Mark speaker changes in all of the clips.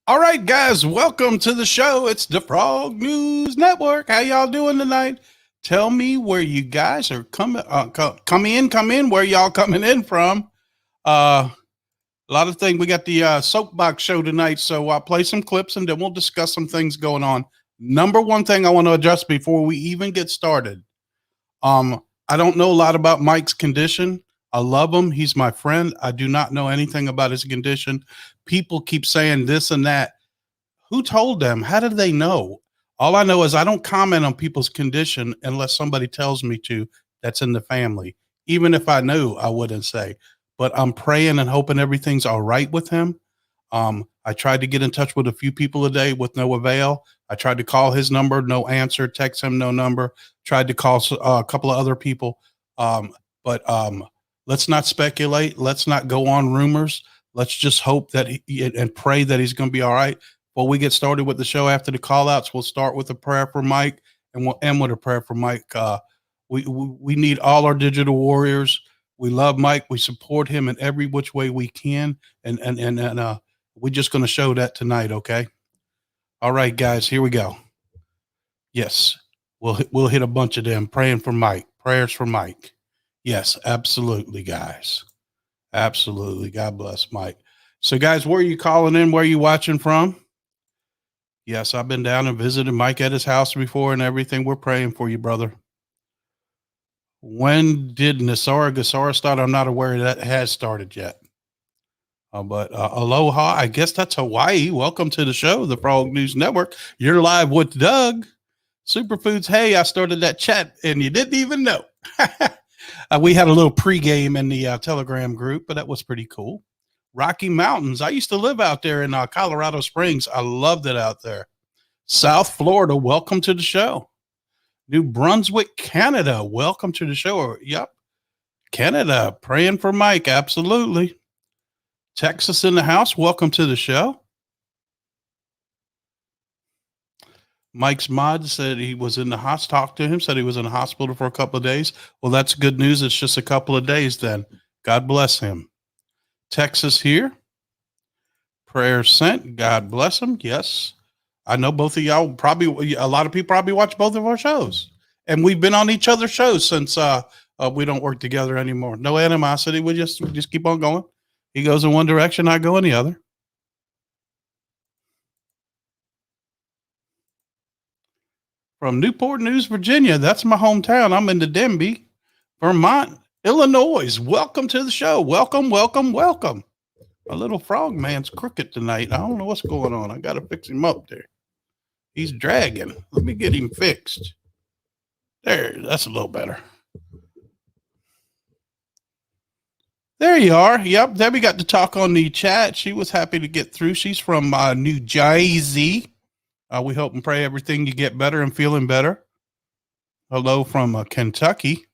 Speaker 1: All right, guys, welcome to the show. It's the Frog News Network. How y'all doing tonight? Tell me where you guys are coming. Come in. Where y'all coming in from? A lot of things. We got the Soapbox show tonight, so I'll play some clips and then we'll discuss some things going on. Number one thing I want to address before we even get started. I don't know a lot about Mike's condition. I love him. He's my friend. I do not know anything about his condition. People keep saying this and that. Who told them? How did they know? All I know is I don't comment on people's condition unless somebody tells me to that's in the family. Even if I knew, I wouldn't say. But I'm praying and hoping everything's all right with him. I tried to get in touch with a few people today with no avail. I tried to call his number, no answer, text him, no number, tried to call a couple of other people. But let's not speculate. Let's not go on rumors. Let's just hope that and pray that he's going to be all right. Before we get started with the show after the call outs, we'll start with a prayer for Mike and we'll end with a prayer for Mike. We need all our digital warriors. We love Mike. We support him in every which way we can. And we're just going to show that tonight. Okay. All right, guys, here we go. Yes. We'll hit a bunch of them praying for Mike, prayers for Mike. Yes, absolutely, guys. Absolutely. God bless Mike. So guys, where are you calling in? Where are you watching from? Yes, I've been down and visited Mike at his house before and everything. We're praying for you, brother. When did Nasara Gasara start? I'm not aware that has started yet. But aloha, I guess that's Hawaii. Welcome to the show, the Frog News Network. You're live with Doug. Superfoods, hey, I started that chat and you didn't even know. We had a little pregame in the Telegram group, but that was pretty cool. Rocky Mountains. I used to live out there in Colorado Springs. I loved it out there. South Florida, welcome to the show. New Brunswick, Canada, welcome to the show. Yep. Canada, praying for Mike. Absolutely. Texas in the house, welcome to the show. Mike's mod said he was in the hospital. Talked to him, said he was in the hospital for a couple of days. Well, that's good news. It's just a couple of days then. God bless him. Texas here. Prayers sent. God bless him. Yes. I know both of y'all probably, a lot of people probably watch both of our shows. And we've been on each other's shows since we don't work together anymore. No animosity. We just keep on going. He goes in one direction, I go in the other. From Newport News, Virginia. That's my hometown. I'm in the Denby, Vermont, Illinois. Welcome to the show. Welcome, welcome, welcome. A little frog man's crooked tonight. I don't know what's going on. I got to fix him up there. He's dragging. Let me get him fixed. There, that's a little better. There you are. Yep, Debbie got to talk on the chat. She was happy to get through. She's from New Jersey. We hope and pray everything you get better and feeling better. Hello from Kentucky.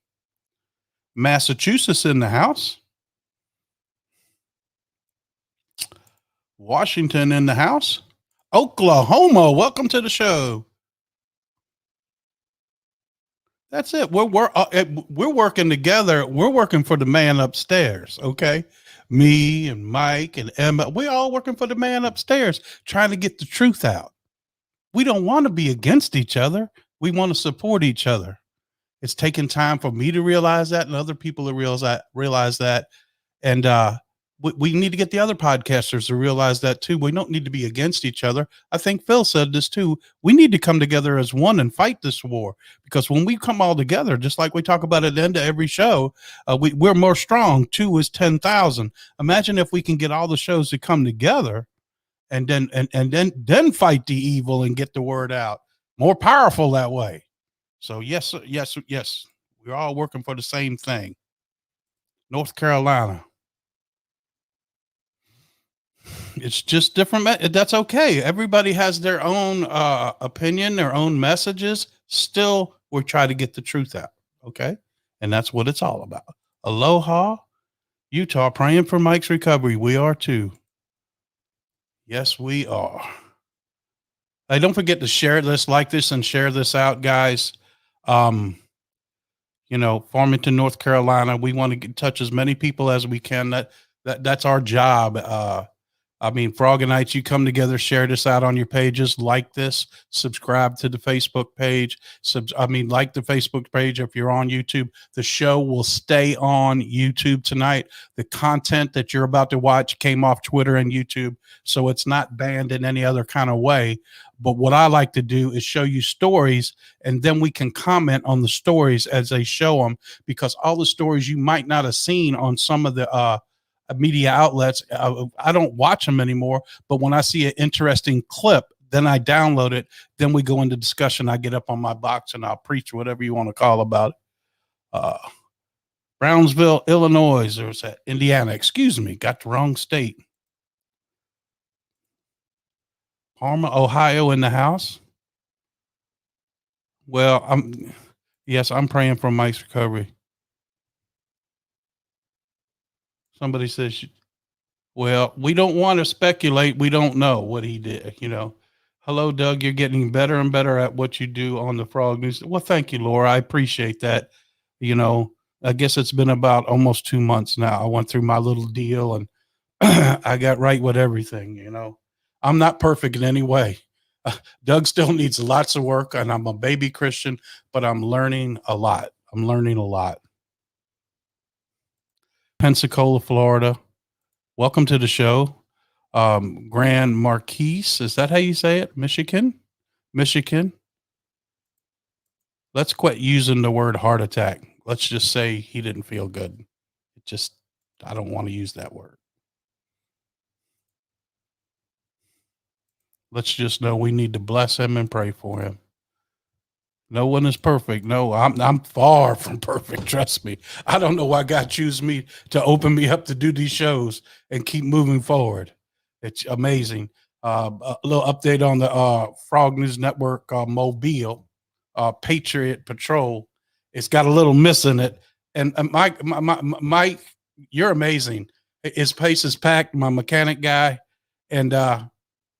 Speaker 1: Massachusetts in the house. Washington in the house. Oklahoma, welcome to the show. That's it. We're working together. We're working for the man upstairs. Okay. Me and Mike and Emma, we're all working for the man upstairs, trying to get the truth out. We don't want to be against each other. We want to support each other. It's taken time for me to realize that and other people to realize that. And we need to get the other podcasters to realize that too. We don't need to be against each other. I think Phil said this too. We need to come together as one and fight this war, because when we come all together, just like we talk about at the end of every show, we're more strong. 2 is 10,000. Imagine if we can get all the shows to come together and then fight the evil and get the word out. More powerful that way. So yes. We're all working for the same thing. North Carolina. It's just different. That's okay. Everybody has their own opinion, their own messages. Still, we're trying to get the truth out. Okay. And that's what it's all about. Aloha, Utah, praying for Mike's recovery. We are too. Yes, we are. Hey, don't forget to share this, like this, and share this out, guys. Farmington, North Carolina. We want to touch as many people as we can. That's our job. I mean, Froganites, you come together, share this out on your pages, like this, subscribe to the Facebook page. Like the Facebook page if you're on YouTube. The show will stay on YouTube tonight. The content that you're about to watch came off Twitter and YouTube, so it's not banned in any other kind of way. But what I like to do is show you stories, and then we can comment on the stories as they show them, because all the stories you might not have seen on some of the media outlets, I don't watch them anymore. But when I see an interesting clip, then I download it. Then we go into discussion. I get up on my box and I'll preach whatever you want to call about it. Brownsville, Illinois, or was that Indiana? Excuse me, got the wrong state. Parma, Ohio in the house. Well, I'm praying for Mike's recovery. Somebody says, well, we don't want to speculate. We don't know what he did, Hello, Doug. You're getting better and better at what you do on the Frog News. Well, thank you, Laura. I appreciate that. I guess it's been about almost 2 months now. I went through my little deal and I got right with everything. I'm not perfect in any way. Doug still needs lots of work, and I'm a baby Christian, but I'm learning a lot. Pensacola, Florida. Welcome to the show. Grand Marquise, is that how you say it? Michigan. Let's quit using the word heart attack. Let's just say he didn't feel good. I don't want to use that word. Let's just know we need to bless him and pray for him. No one is perfect. No, I'm far from perfect. Trust me. I don't know why God chose me to open me up to do these shows and keep moving forward. It's amazing. A little update on the Frog News Network Mobile Patriot Patrol. It's got a little miss in it. And Mike, you're amazing. His pace is packed. My mechanic guy, and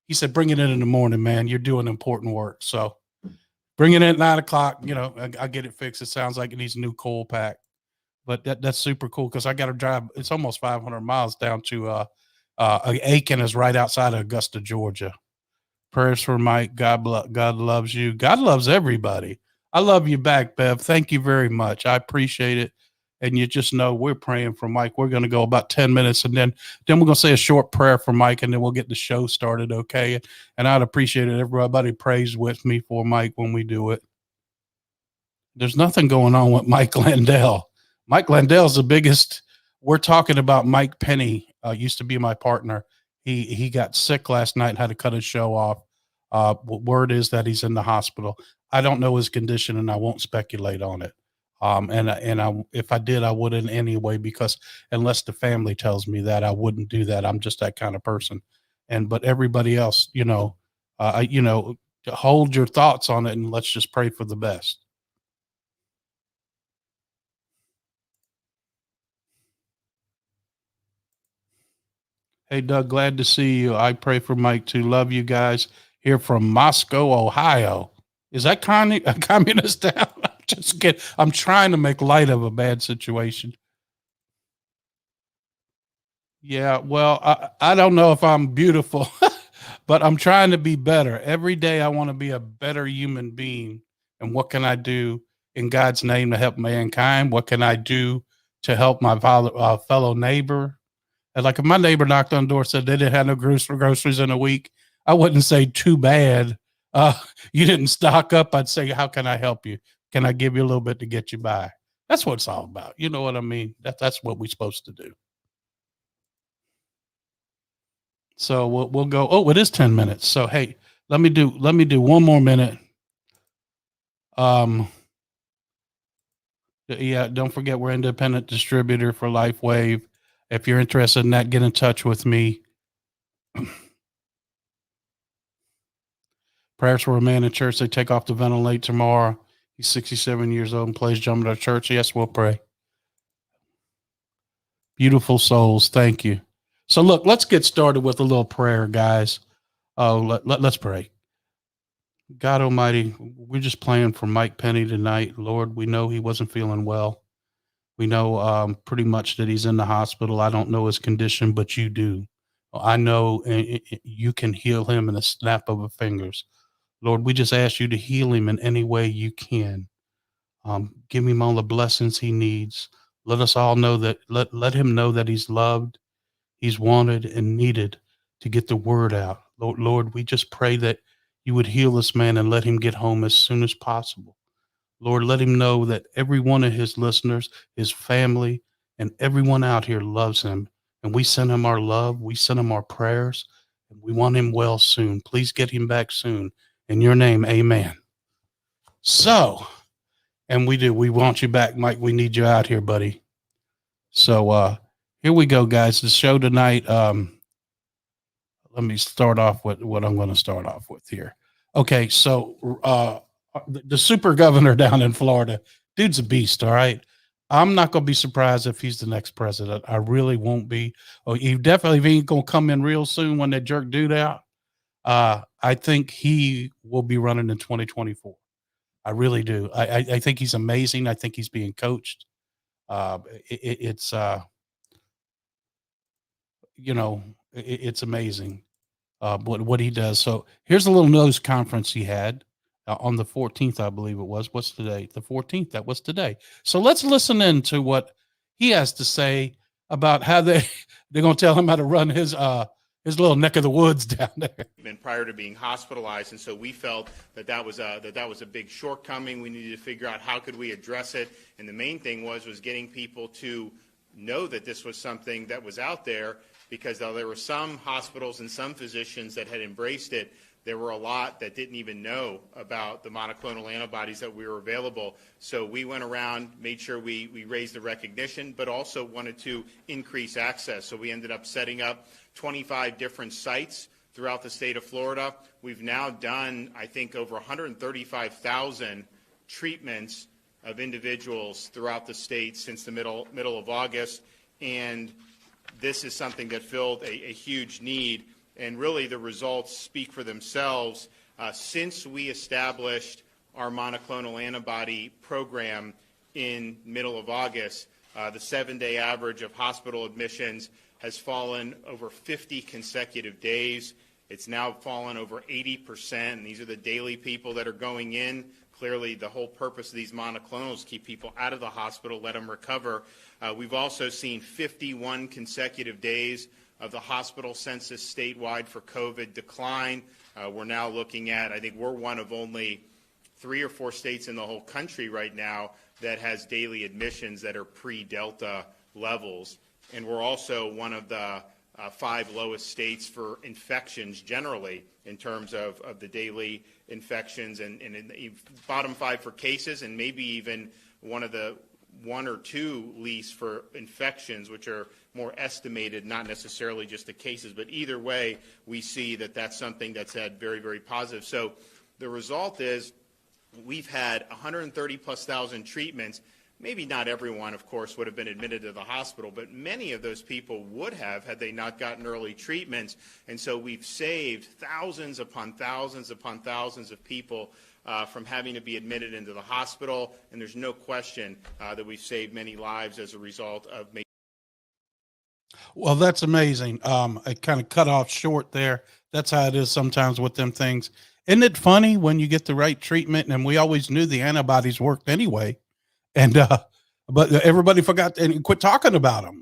Speaker 1: he said, "Bring it in the morning, man. You're doing important work." So bring it in at 9:00. I get it fixed. It sounds like it needs a new coil pack, but that's super cool because I got to drive. It's almost 500 miles down to Aiken, is right outside of Augusta, Georgia. Prayers for Mike. God loves you. God loves everybody. I love you back, Bev. Thank you very much. I appreciate it. And you just know we're praying for Mike. We're going to go about 10 minutes, and then we're going to say a short prayer for Mike, and then we'll get the show started, okay? And I'd appreciate it. Everybody prays with me for Mike when we do it. There's nothing going on with Mike Landell. Mike Landell's the biggest. We're talking about Mike Penny, used to be my partner. He got sick last night and had to cut his show off. Word is that he's in the hospital. I don't know his condition, and I won't speculate on it. If I did, I wouldn't anyway, because unless the family tells me that, I wouldn't do that. I'm just that kind of person. But everybody else, hold your thoughts on it, and let's just pray for the best. Hey, Doug, glad to see you. I pray for Mike too. Love you guys. Here from Moscow, Ohio. Is that a communist town? I'm trying to make light of a bad situation. Yeah, well, I don't know if I'm beautiful, but I'm trying to be better. Every day I want to be a better human being. And what can I do in God's name to help mankind? What can I do to help my fellow neighbor? And like if my neighbor knocked on the door, said they didn't have no groceries in a week, I wouldn't say too bad. You didn't stock up. I'd say, how can I help you? Can I give you a little bit to get you by? That's what it's all about. You know what I mean? That's what we're supposed to do. So we'll go. Oh, it is 10 minutes. So, hey, let me do 1 more minute. Yeah, don't forget we're independent distributor for LifeWave. If you're interested in that, get in touch with me. Prayers for a man in church. They take off the ventilator tomorrow. He's 67 years old and plays drums at our church. Yes, we'll pray. Beautiful souls. Thank you. So look, let's get started with a little prayer, guys. Let's pray. God Almighty, we're just praying for Mike Penny tonight. Lord, we know he wasn't feeling well. We know pretty much that he's in the hospital. I don't know his condition, but you do. I know you can heal him in a snap of a fingers. Lord, we just ask you to heal him in any way you can. Give him all the blessings he needs. Let us all know that, let him know that he's loved, he's wanted and needed to get the word out. Lord, we just pray that you would heal this man and let him get home as soon as possible. Lord, let him know that every one of his listeners, his family, and everyone out here loves him. And we send him our love. We send him our prayers. And we want him well soon. Please get him back soon. In your name, amen. So, and we do. We want you back, Mike. We need you out here, buddy. So here we go, guys. The show tonight. Let me start off with what I'm going to start off with here. Okay, so the super governor down in Florida, dude's a beast. All right, I'm not going to be surprised if he's the next president. I really won't be. Oh, he definitely ain't going to come in real soon when they jerk dude out. I think he will be running in 2024. I really do. I think he's amazing. I think he's being coached. It's it's amazing what he does. So here's a little news conference he had on the 14th, I believe it was. What's today? The 14th. That was today. So let's listen in to what he has to say about how they're going to tell him how to run his little neck of the woods down there.
Speaker 2: And prior to being hospitalized, and so we felt that was a big shortcoming. We needed to figure out how could we address it, and the main thing was getting people to know that this was something that was out there, because though there were some hospitals and some physicians that had embraced it, there were a lot that didn't even know about the monoclonal antibodies that were available. So we went around, made sure we raised the recognition, but also wanted to increase access. So we ended up setting up 25 different sites throughout the state of Florida. We've now done, I think, over 135,000 treatments of individuals throughout the state since the middle of August, and this is something that filled a huge need, and really the results speak for themselves. Since we established our monoclonal antibody program in middle of August, the 7-day average of hospital admissions has fallen over 50 consecutive days. It's now fallen over 80%, and these are the daily people that are going in. Clearly, the whole purpose of these monoclonals is keep people out of the hospital, let them recover. We've also seen 51 consecutive days of the hospital census statewide for COVID decline. We're now looking at, I think we're one of only 3 or 4 states in the whole country right now that has daily admissions that are pre-Delta levels. And we're also one of the 5 lowest states for infections generally in terms of the daily infections, and in the bottom 5 for cases, and maybe even one of the 1 or 2 least for infections, which are more estimated, not necessarily just the cases. But either way, we see that that's something that's had very, very positive. So the result is we've had 130,000+ treatments. Maybe not everyone, of course, would have been admitted to the hospital, but many of those people would have had they not gotten early treatments. And so we've saved thousands upon thousands upon thousands of people from having to be admitted into the hospital. And there's no question that we've saved many lives as a result of making.
Speaker 1: Well, that's amazing. I kind of cut off short there. That's how it is sometimes with them things. Isn't it funny when you get the right treatment? And we always knew the antibodies worked anyway. And but everybody forgot and quit talking about them.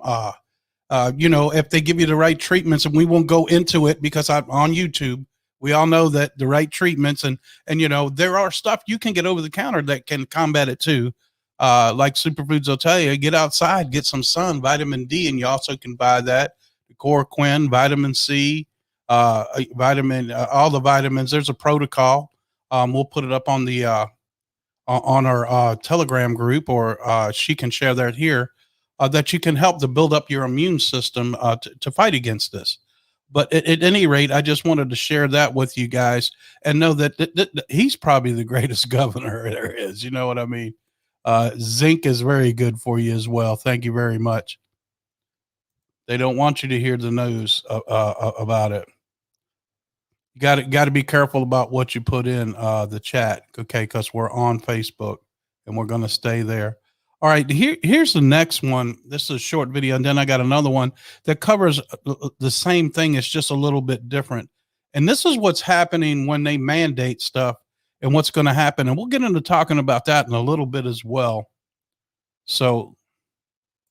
Speaker 1: If they give you the right treatments, and we won't go into it because I'm on YouTube. We all know that the right treatments and there are stuff you can get over the counter that can combat it too. Like superfoods will tell you, get outside, get some sun, vitamin D, and you also can buy that. Chloroquine, vitamin C, all the vitamins. There's a protocol. We'll put it up on the on our Telegram group, or she can share that here, that you can help to build up your immune system to fight against this. But at any rate, I just wanted to share that with you guys and know that he's probably the greatest governor there is. You know what I mean? Zinc is very good for you as well. Thank you very much. They don't want you to hear the news about it. You got to be careful about what you put in the chat, okay? Because we're on Facebook and we're going to stay there. All right, here's the next one. This is a short video, and then I got another one that covers the same thing. It's just a little bit different. And this is what's happening when they mandate stuff and what's going to happen. And we'll get into talking about that in a little bit as well. So,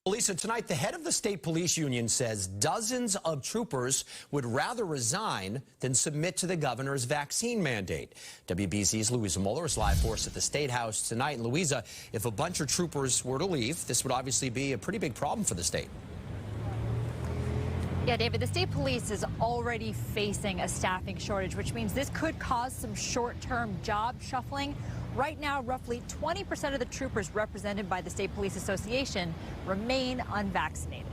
Speaker 3: Lisa, tonight, the head of the state police union says dozens of troopers would rather resign than submit to the governor's vaccine mandate. WBZ's Louisa Mueller is live for us at the State House tonight. And Louisa, if a bunch of troopers were to leave, this would obviously be a pretty big problem for the state.
Speaker 4: Yeah, David, the state police is already facing a staffing shortage, which means this could cause some short-term job shuffling. Right now, roughly 20% of the troopers represented by the State Police Association remain unvaccinated.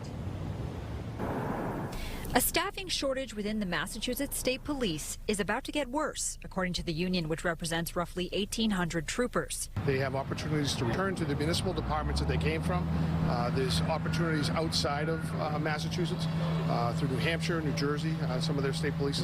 Speaker 4: A staffing shortage within the Massachusetts State Police is about to get worse, according to the union, which represents roughly 1,800 troopers.
Speaker 5: They have opportunities to return to the municipal departments that they came from. There's opportunities outside of Massachusetts, through New Hampshire, New Jersey. Some of their state police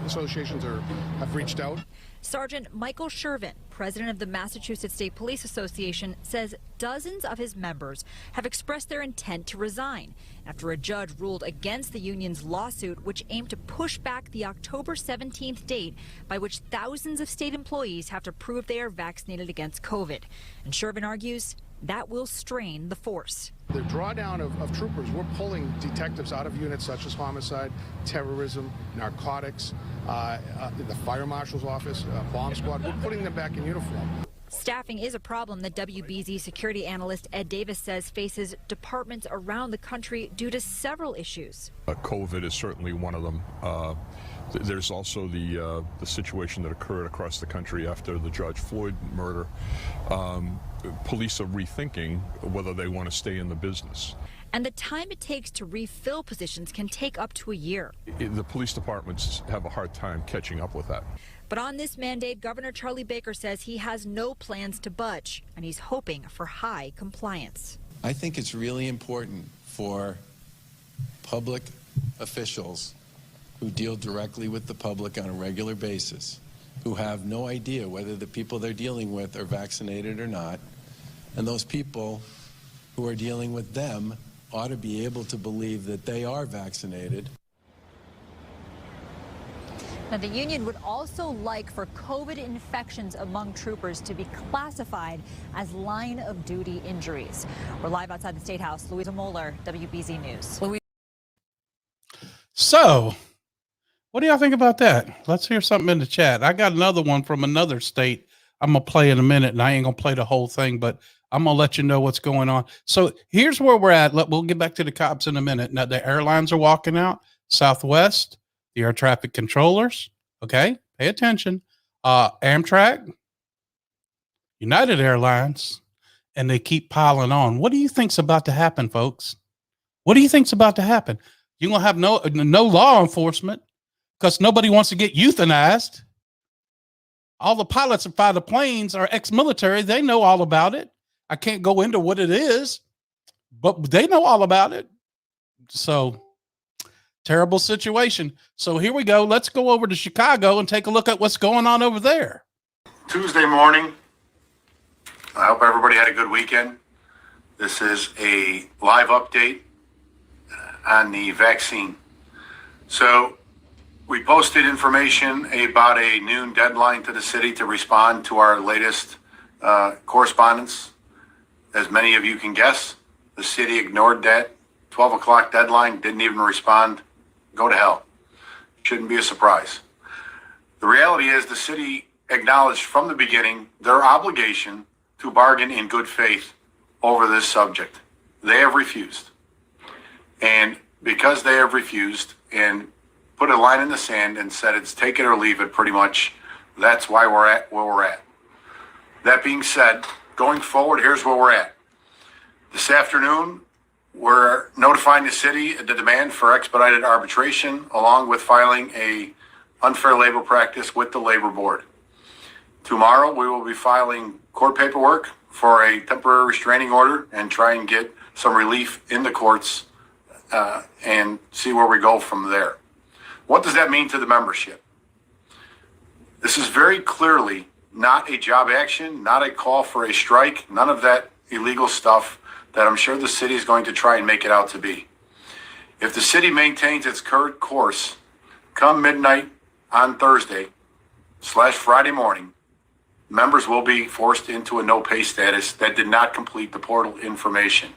Speaker 5: associations have reached out.
Speaker 4: Sergeant Michael Shervin, president of the Massachusetts State Police Association, says dozens of his members have expressed their intent to resign after a judge ruled against the union's lawsuit, which aimed to push back the October 17th date by which thousands of state employees have to prove they are vaccinated against COVID. And Shervin argues that will strain the force.
Speaker 5: The drawdown of troopers, we're pulling detectives out of units such as homicide, terrorism, narcotics, the fire marshal's office, bomb squad. We're putting them back in uniform.
Speaker 4: Staffing is a problem that WBZ security analyst Ed Davis says faces departments around the country due to several issues.
Speaker 6: COVID is certainly one of them. There's also the situation that occurred across the country after the George Floyd murder. Police are rethinking whether they want to stay in the business.
Speaker 4: And the time it takes to refill positions can take up to a year.
Speaker 6: The police departments have a hard time catching up with that.
Speaker 4: But on this mandate, Governor Charlie Baker says he has no plans to budge, and he's hoping for high compliance.
Speaker 7: I think it's really important for public officials who deal directly with the public on a regular basis, who have no idea whether the people they're dealing with are vaccinated or not, and those people who are dealing with them ought to be able to believe that they are vaccinated.
Speaker 4: Now, the union would also like for COVID infections among troopers to be classified as line-of-duty injuries. We're live outside the State House. Louisa Mueller, WBZ News.
Speaker 1: So, what do y'all think about that? Let's hear something in the chat. I got another one from another state I'm going to play in a minute, and I ain't going to play the whole thing, but I'm going to let you know what's going on. So here's where we're at. We'll get back to the cops in a minute. Now, the airlines are walking out. Southwest, the air traffic controllers, okay? Pay attention. Amtrak, United Airlines, and they keep piling on. What do you think's about to happen, folks? What do you think's about to happen? You're going to have no law enforcement because nobody wants to get euthanized. All the pilots that fly the planes are ex-military. They know all about it. I can't go into what it is, but they know all about it. So, terrible situation. So here we go. Let's go over to Chicago and take a look at what's going on over there.
Speaker 8: Tuesday morning. I hope everybody had a good weekend. This is a live update on the vaccine. So we posted information about a noon deadline to the city to respond to our latest correspondence. As many of you can guess, the city ignored that 12 o'clock deadline, didn't even respond. Go to hell. Shouldn't be a surprise. The reality is the city acknowledged from the beginning their obligation to bargain in good faith over this subject. They have refused. And because they have refused and put a line in the sand and said it's take it or leave it pretty much, that's why we're at where we're at. That being said, going forward, here's where we're at. This afternoon, we're notifying the city the demand for expedited arbitration, along with filing a unfair labor practice with the labor board. Tomorrow, we will be filing court paperwork for a temporary restraining order and try and get some relief in the courts and see where we go from there. What does that mean to the membership? This is very clearly not a job action, not a call for a strike. None of that illegal stuff that I'm sure the city is going to try and make it out to be. If the city maintains its current course, come midnight on Thursday/Friday morning, members will be forced into a no-pay status that did not complete the portal information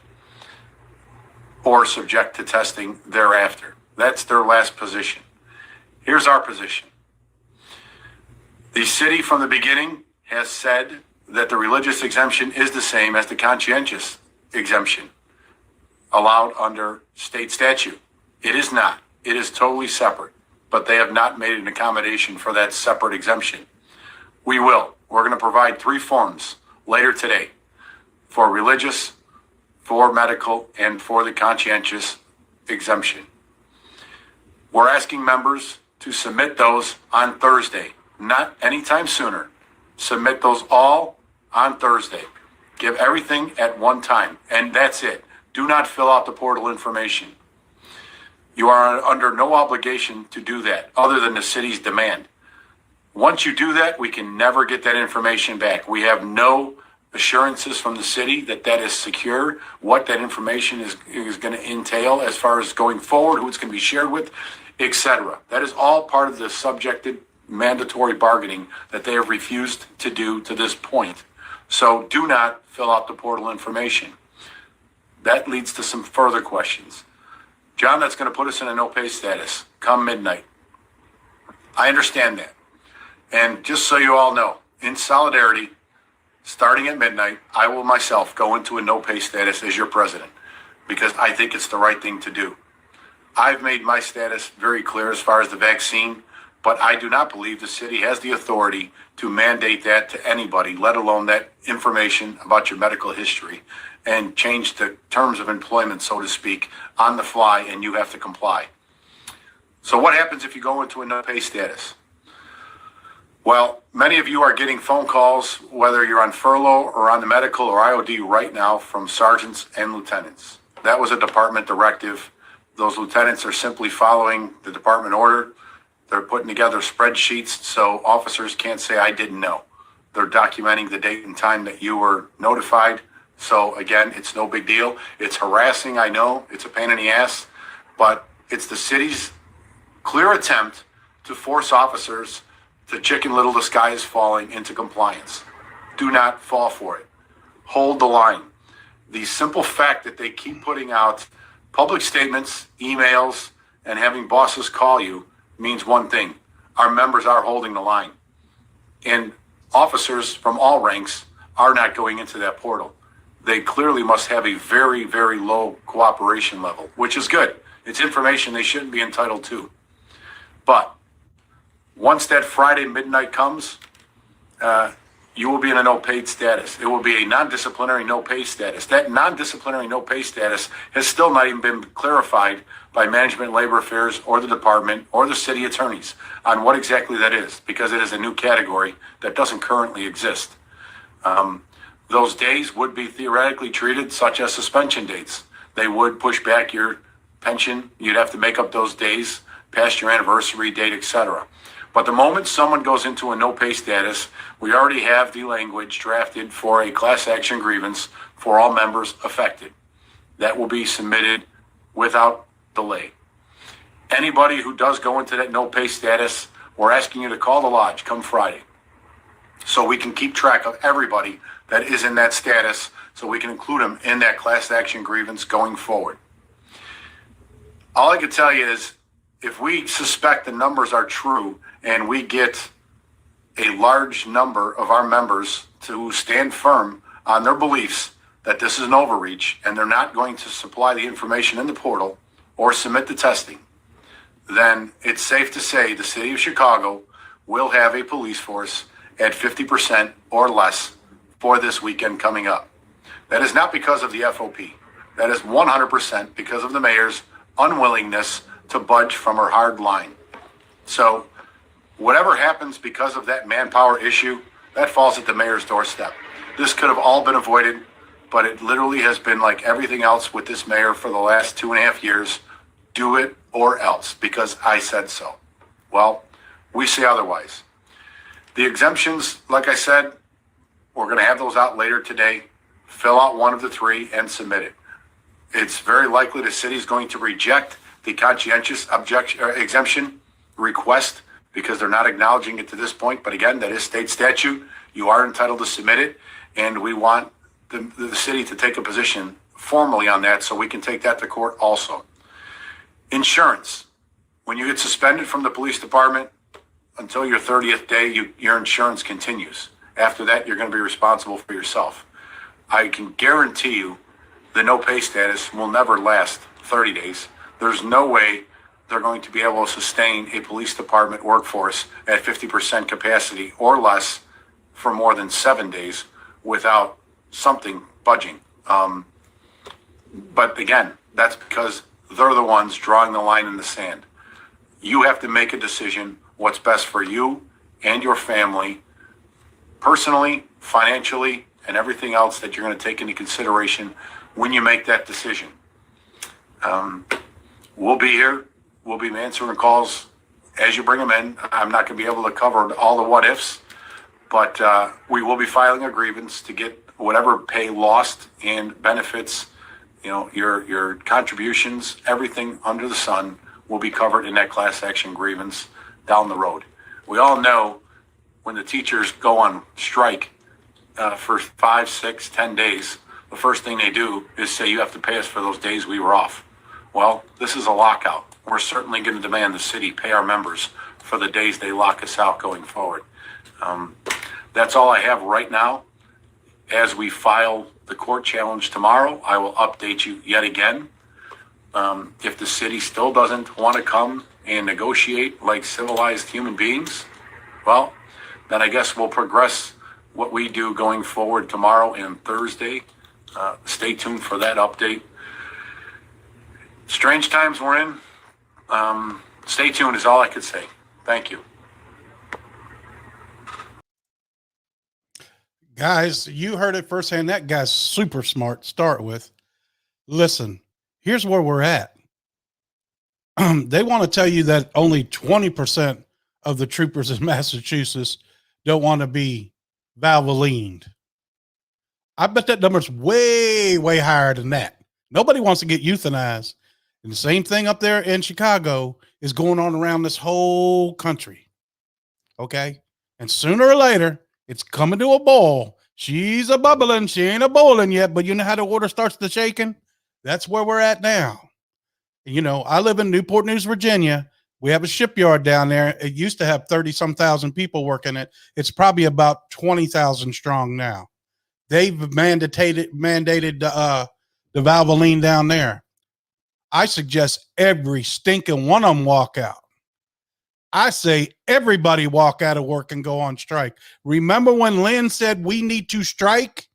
Speaker 8: or subject to testing thereafter. That's their last position. Here's our position. The city from the beginning has said that the religious exemption is the same as the conscientious exemption allowed under state statute. It is not. It is totally separate, but they have not made an accommodation for that separate exemption. We will. We're going to provide 3 forms later today for religious, for medical, and for the conscientious exemption. We're asking members to submit those on Thursday, not anytime sooner. Submit those all on Thursday. Give everything at one time, and that's it. Do not fill out the portal information. You are under no obligation to do that other than the city's demand. Once you do that, we can never get that information back. We have no assurances from the city that that is secure, what that information is going to entail as far as going forward, who it's going to be shared with, etc. That is all part of the subjected mandatory bargaining that they have refused to do to this point. So do not fill out the portal information. That leads to some further questions. John, that's going to put us in a no-pay status come midnight. I understand that. And just so you all know, in solidarity, starting at midnight, I will myself go into a no-pay status as your president because I think it's the right thing to do. I've made my status very clear as far as the vaccine, but I do not believe the city has the authority to mandate that to anybody, let alone that information about your medical history, and change the terms of employment, so to speak, on the fly, and you have to comply. So what happens if you go into a no-pay status? Well, many of you are getting phone calls, whether you're on furlough or on the medical or IOD right now, from sergeants and lieutenants. That was a department directive. Those lieutenants are simply following the department order. They're putting together spreadsheets so officers can't say, I didn't know. They're documenting the date and time that you were notified. So again, it's no big deal. It's harassing, I know. It's a pain in the ass. But it's the city's clear attempt to force officers to Chicken Little, the sky is falling, into compliance. Do not fall for it. Hold the line. The simple fact that they keep putting out public statements, emails, and having bosses call you means one thing. Our members are holding the line. And officers from all ranks are not going into that portal. They clearly must have a very, very low cooperation level, which is good. It's information they shouldn't be entitled to. But once that Friday midnight comes, you will be in a no-paid status. It will be a non-disciplinary no-pay status. That non-disciplinary no-pay status has still not even been clarified by Management Labor Affairs or the department or the city attorneys on what exactly that is, because it is a new category that doesn't currently exist. Those days would be theoretically treated such as suspension dates. They would push back your pension. You'd have to make up those days past your anniversary date, etc. But the moment someone goes into a no-pay status, we already have the language drafted for a class action grievance for all members affected. That will be submitted without delay. Anybody who does go into that no-pay status, we're asking you to call the lodge come Friday so we can keep track of everybody that is in that status so we can include them in that class action grievance going forward. All I can tell you is if we suspect the numbers are true and we get a large number of our members to stand firm on their beliefs that this is an overreach and they're not going to supply the information in the portal or submit the testing, then it's safe to say the city of Chicago will have a police force at 50% or less for this weekend coming up. That is not because of the FOP. That is 100% because of the mayor's unwillingness to budge from her hard line. So whatever happens because of that manpower issue, that falls at the mayor's doorstep. This could have all been avoided, but it literally has been like everything else with this mayor for the last 2.5 years. Do it or else, because I said so. Well, we say otherwise. The exemptions, like I said, we're going to have those out later today fill out one of the three and submit it. It's very likely the city is going to reject the conscientious exemption request because they're not acknowledging it to this point. But again, that is state statute. You are entitled to submit it, and we want the city to take a position formally on that so we can take that to court also. Insurance. When you get suspended from the police department until your 30th day, your insurance continues. After that, you're going to be responsible for yourself. I can guarantee you the no pay status will never last 30 days. There's no way they're going to be able to sustain a police department workforce at 50% capacity or less for more than 7 days without something budging. But again, that's because they're the ones drawing the line in the sand. You have to make a decision what's best for you and your family, personally, financially, and everything else that you're going to take into consideration when you make that decision. We'll be here. We'll be answering calls as you bring them in. I'm not going to be able to cover all the what ifs, but we will be filing a grievance to get whatever pay lost and benefits, your contributions, everything under the sun will be covered in that class action grievance down the road. We all know when the teachers go on strike for 5, 6, 10 days, the first thing they do is say, you have to pay us for those days we were off. Well, this is a lockout. We're certainly going to demand the city pay our members for the days they lock us out going forward. That's all I have right now. As we file the court challenge tomorrow, I will update you yet again. If the city still doesn't want to come and negotiate like civilized human beings, well, then I guess we'll progress what we do going forward tomorrow and Thursday. Stay tuned for that update. Strange times we're in. Stay tuned is all I could say. Thank you.
Speaker 1: Guys, you heard it firsthand. That guy's super smart to start with. Listen, here's where we're at. They want to tell you that only 20% of the troopers in Massachusetts don't want to be Valvoline'd. I bet that number's way, way higher than that. Nobody wants to get euthanized. And the same thing up there in Chicago is going on around this whole country. Okay? And sooner or later, it's coming to a boil. She's a bubbling. She ain't a boiling yet, but you know how the water starts to shaking? That's where we're at now. I live in Newport News, Virginia. We have a shipyard down there. It used to have 30-some thousand people working it. It's probably about 20,000 strong now. They've mandated the Valvoline down there. I suggest every stinking one of them walk out. I say everybody walk out of work and go on strike. Remember when Lynn said we need to strike?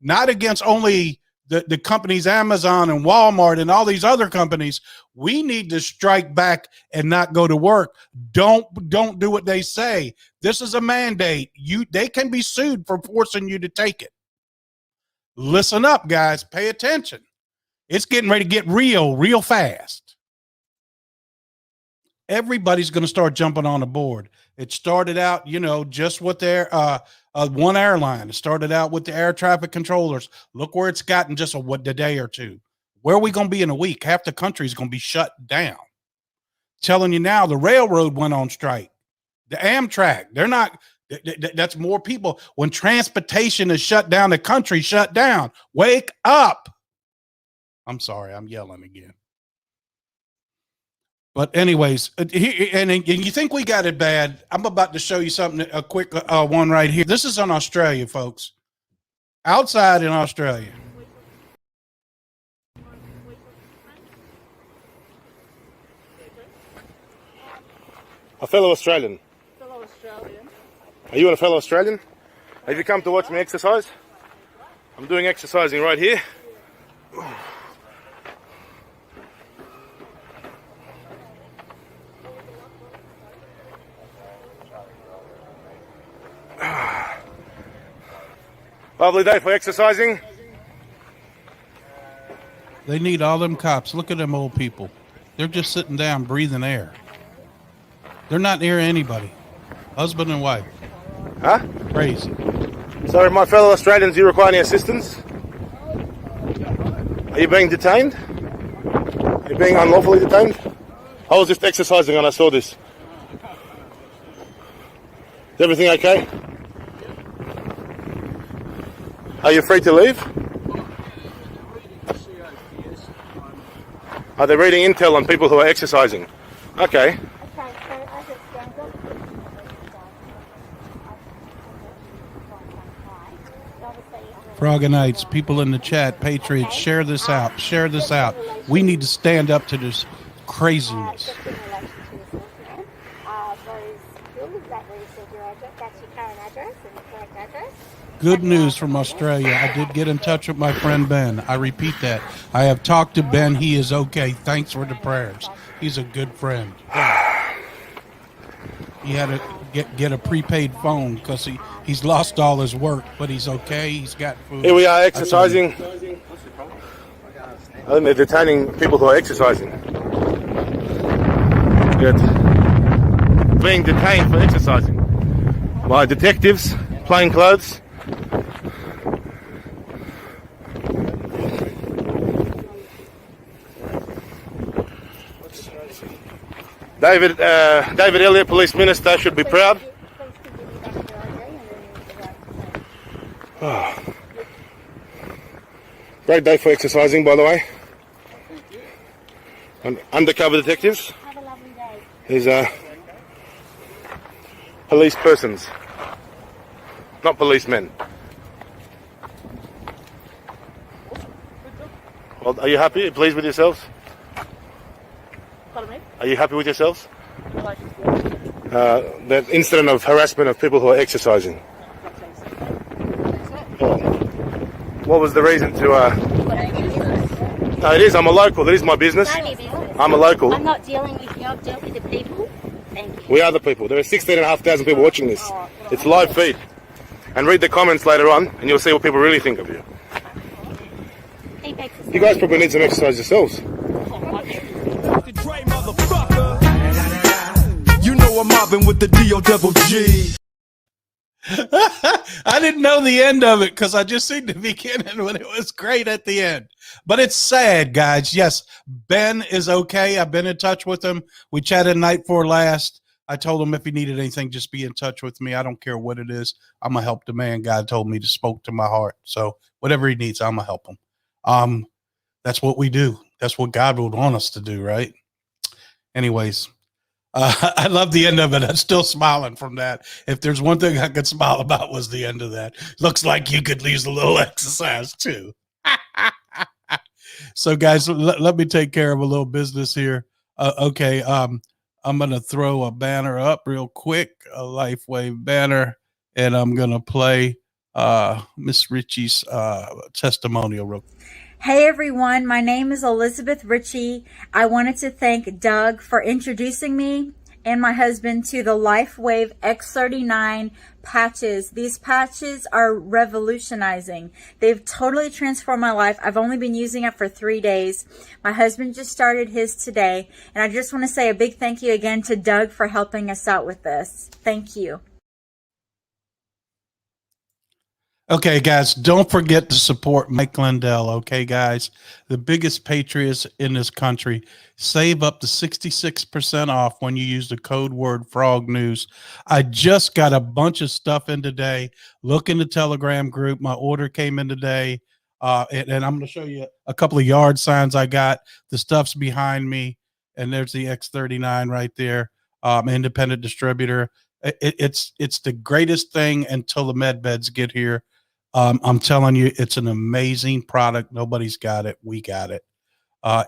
Speaker 1: Not against only the companies, Amazon and Walmart and all these other companies. We need to strike back and not go to work. Don't do what they say. This is a mandate. They can be sued for forcing you to take it. Listen up, guys. Pay attention. It's getting ready to get real fast. Everybody's going to start jumping on the board. It started out, just with their one airline. It started out with the air traffic controllers. Look where it's gotten just a day or two. Where are we going to be in a week? Half the country is going to be shut down. Telling you now, the railroad went on strike. The Amtrak, they're not. That's more people. When transportation is shut down, the country shut down. Wake up. I'm sorry, I'm yelling again. But anyways, and you think we got it bad. I'm about to show you something, a quick one right here. This is in Australia, folks. Outside in Australia.
Speaker 9: A fellow Australian.
Speaker 10: Fellow Australian.
Speaker 9: Are you a fellow Australian? Have you come to watch me exercise? I'm doing exercising right here. Lovely day for exercising.
Speaker 1: They need all them cops. Look at them old people. They're just sitting down, breathing air. They're not near anybody. Husband and wife.
Speaker 9: Huh?
Speaker 1: Crazy.
Speaker 9: Sorry, my fellow Australians, do you require any assistance? Are you being detained? Are you being unlawfully detained? I was just exercising and I saw this. Is everything okay? Are you free to leave? Are they reading intel on people who are exercising? Okay.
Speaker 1: Froganites, people in the chat, Patriots, share this out. Share this out. We need to stand up to this craziness. Good news from Australia. I did get in touch with my friend Ben. I repeat that. I have talked to Ben. He is okay. Thanks for the prayers. He's a good friend. He had to get a prepaid phone because he's lost all his work, but he's okay. He's got food.
Speaker 9: Here we are exercising. I think they're detaining people who are exercising. Good. Being detained for exercising by detectives, plain clothes. David Elliott, Police Minister, should be proud. Oh. Great day for exercising, by the way. And undercover detectives.
Speaker 10: Have a lovely day.
Speaker 9: These are police persons, not policemen. Well, are you happy? Pleased with yourselves?
Speaker 10: Pardon me?
Speaker 9: Are you happy with yourselves? That incident of harassment of people who are exercising. What was the reason to... No, it is. I'm a local. It is my business. I'm a local.
Speaker 10: I'm not dealing with you. I'm dealing with the people. Thank you.
Speaker 9: We are the people. There are 16,500 people watching this. It's live feed. And read the comments later on and you'll see what people really think of you. You guys probably need some exercise yourselves.
Speaker 11: You know I'm mobbing with the D-O-double-G.
Speaker 1: I didn't know the end of it because I just seen the beginning when it was great at the end. But it's sad, guys. Yes, Ben is okay. I've been in touch with him. We chatted night before last. I told him if he needed anything, just be in touch with me. I don't care what it is. I'm going to help the man. God told me to spoke to my heart. So whatever he needs, I'm going to help him. That's what we do. That's what God would want us to do, right? Anyways, I love the end of it. I'm still smiling from that. If there's one thing I could smile about was the end of that. Looks like you could use a little exercise too. So guys, let me take care of a little business here. Okay. I'm going to throw a banner up real quick, a LifeWave banner, and I'm going to play Miss Ritchie's testimonial real quick.
Speaker 12: Hey everyone, my name is Elizabeth Ritchie. I wanted to thank Doug for introducing me and my husband to the LifeWave X39 patches. These patches are revolutionizing. They've totally transformed my life. I've only been using it for 3 days. My husband just started his today. And I just want to say a big thank you again to Doug for helping us out with this. Thank you.
Speaker 1: Okay, guys, don't forget to support Mike Lindell, okay, guys? The biggest patriots in this country. Save up to 66% off when you use the code word Frog News. I just got a bunch of stuff in today. Look in the Telegram group. My order came in today, and I'm going to show you a couple of yard signs I got. The stuff's behind me, and there's the X39 right there, independent distributor. It's the greatest thing until the med beds get here. I'm telling you, it's an amazing product. Nobody's got it. We got it.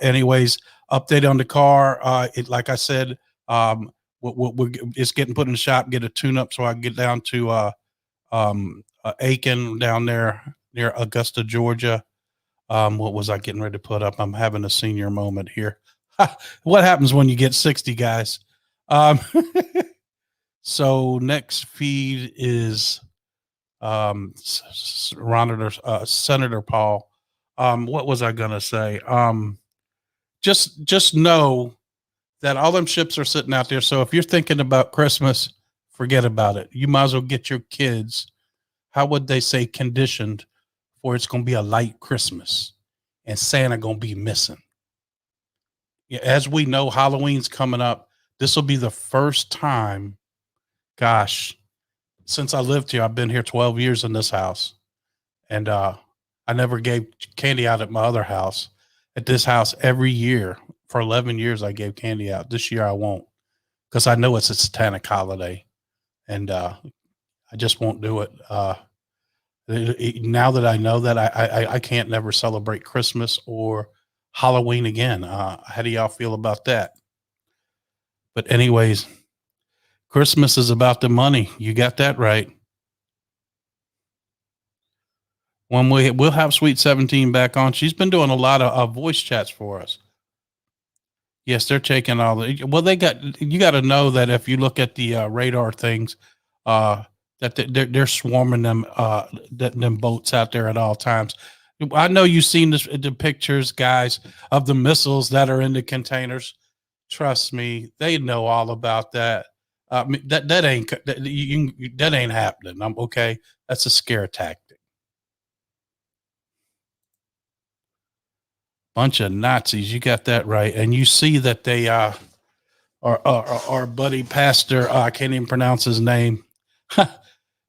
Speaker 1: Anyways, update on the car. Like I said, it's getting put in the shop, get a tune-up so I can get down to Aiken down there near Augusta, Georgia. What was I getting ready to put up? I'm having a senior moment here. What happens when you get 60, guys? So next feed is Senator Paul. What was I gonna say? Just know that all them ships are sitting out there. So if you're thinking about Christmas, forget about it. You might as well get your kids, how would they say, conditioned for it's gonna be a light Christmas. and Santa gonna be missing. Yeah, as we know, Halloween's coming up. This will be the first time, gosh, since I lived here. I've been here 12 years in this house, and I never gave candy out at my other house. At this house, every year for 11 years, I gave candy out. This year, I won't, because I know it's a satanic holiday, and I just won't do it. Now that I know that, I can't never celebrate Christmas or Halloween again. How do y'all feel about that? But anyways, Christmas is about the money. You got that right. When we'll have Sweet 17 back on. She's been doing a lot of voice chats for us. Yes, they're taking all the, well, you got to know that if you look at the radar things, that they're swarming them boats out there at all times. I know you've seen the pictures, guys, of the missiles that are in the containers. Trust me, they know all about that. That ain't happening. I'm okay. That's a scare tactic. Bunch of Nazis. You got that right. And you see that they our buddy pastor, I can't even pronounce his name.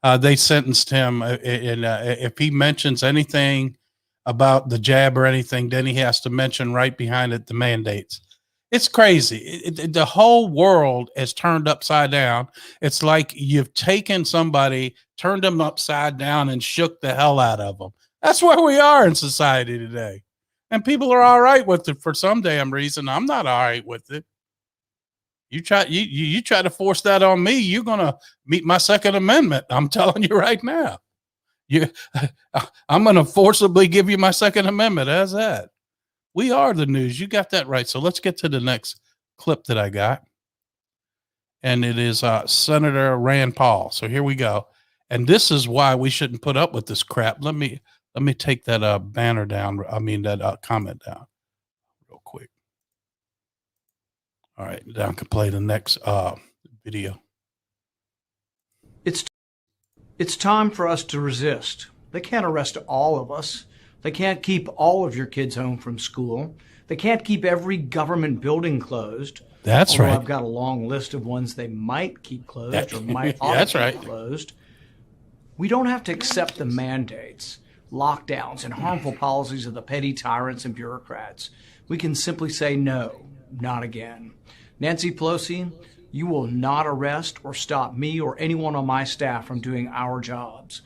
Speaker 1: They sentenced him, and if he mentions anything about the jab or anything, then he has to mention right behind it the mandates. It's crazy. The whole world is turned upside down. It's like you've taken somebody, turned them upside down, and shook the hell out of them. That's where we are in society today. And people are all right with it for some damn reason. I'm not all right with it. You try to force that on me, you're gonna meet my Second Amendment. I'm telling you right now. I'm gonna forcibly give you my Second Amendment. How's that? We are the news. You got that right. So let's get to the next clip that I got, and it is Senator Rand Paul. So here we go. And this is why we shouldn't put up with this crap. Let me take that banner down. I mean that comment down real quick. All right, now I can play the next video.
Speaker 13: It's time for us to resist. They can't arrest all of us. They can't keep all of your kids home from school. They can't keep every government building closed.
Speaker 1: That's right.
Speaker 13: I've got a long list of ones they might keep closed or might keep closed. We don't have to accept the mandates, lockdowns, and harmful policies of the petty tyrants and bureaucrats. We can simply say no, not again. Nancy Pelosi, you will not arrest or stop me or anyone on my staff from doing our jobs.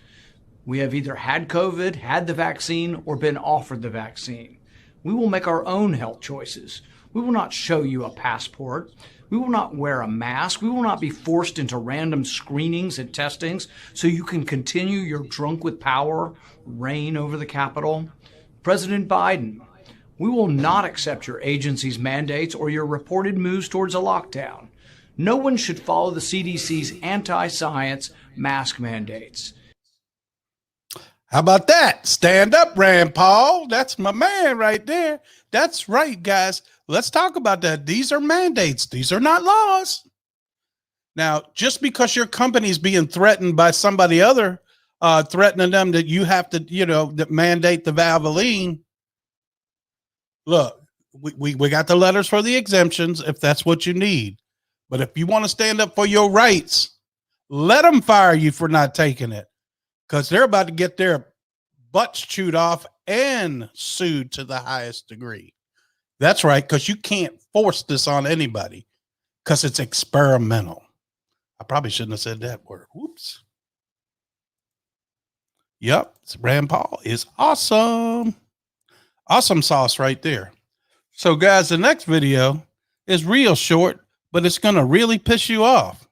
Speaker 13: We have either had COVID, had the vaccine, or been offered the vaccine. We will make our own health choices. We will not show you a passport. We will not wear a mask. We will not be forced into random screenings and testings so you can continue your drunk with power reign over the Capitol. President Biden, we will not accept your agency's mandates or your reported moves towards a lockdown. No one should follow the CDC's anti-science mask mandates.
Speaker 1: How about that? Stand up, Rand Paul. That's my man right there. That's right, guys. Let's talk about that. These are mandates. These are not laws. Now, just because your company's being threatened by somebody other, threatening them that you have to, that mandate the Valvoline. Look, we got the letters for the exemptions if that's what you need. But if you want to stand up for your rights, let them fire you for not taking it. Because they're about to get their butts chewed off and sued to the highest degree. That's right, because you can't force this on anybody because it's experimental. I probably shouldn't have said that word. Whoops. Yep, Rand Paul is awesome. Awesome sauce right there. So, guys, the next video is real short, but it's going to really piss you off.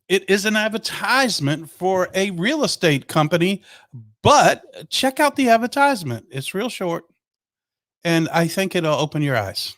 Speaker 1: It is an advertisement for a real estate company, but check out the advertisement. It's real short, and I think it'll open your eyes.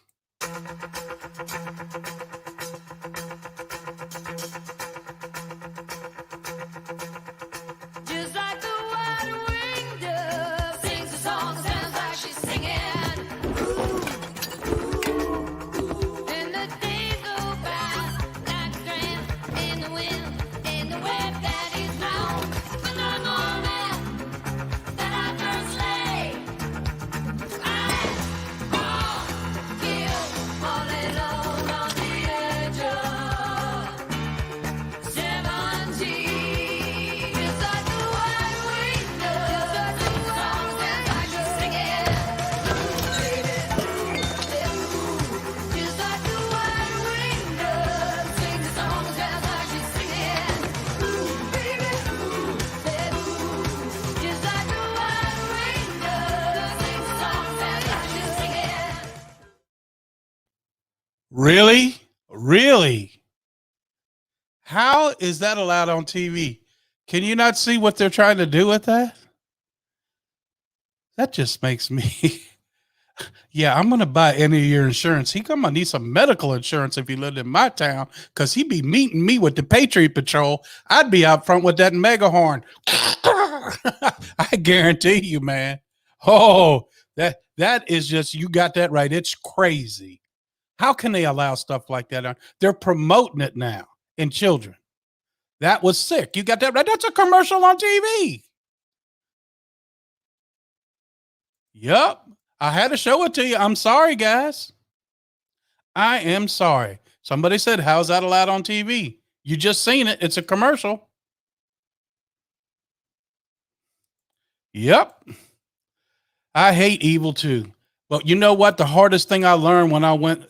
Speaker 1: Really? Really? How is that allowed on TV? Can you not see what they're trying to do with that? That just makes me, yeah, I'm going to buy any of your insurance. He going to need some medical insurance if he lived in my town, because he'd be meeting me with the Patriot Patrol. I'd be out front with that mega horn. I guarantee you, man. Oh, that is just, you got that right. It's crazy. How can they allow stuff like that on? They're promoting it now in children. That was sick. You got that right. That's a commercial on TV. Yep. I had to show it to you. I'm sorry, guys. I am sorry. Somebody said, how's that allowed on TV? You just seen it. It's a commercial. Yep. I hate evil too. But you know what? The hardest thing I learned when I went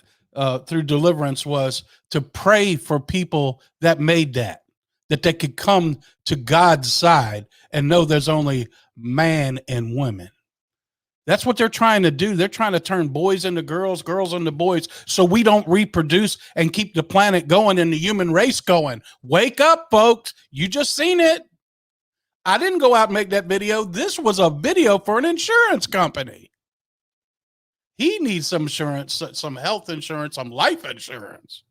Speaker 1: through deliverance was to pray for people that made that they could come to God's side and know there's only man and women. That's what they're trying to do. They're trying to turn boys into girls, girls into boys, so we don't reproduce and keep the planet going and the human race going. Wake up, folks. You just seen it. I didn't go out and make that video. This was a video for an insurance company. He needs some insurance, some health insurance, some life insurance.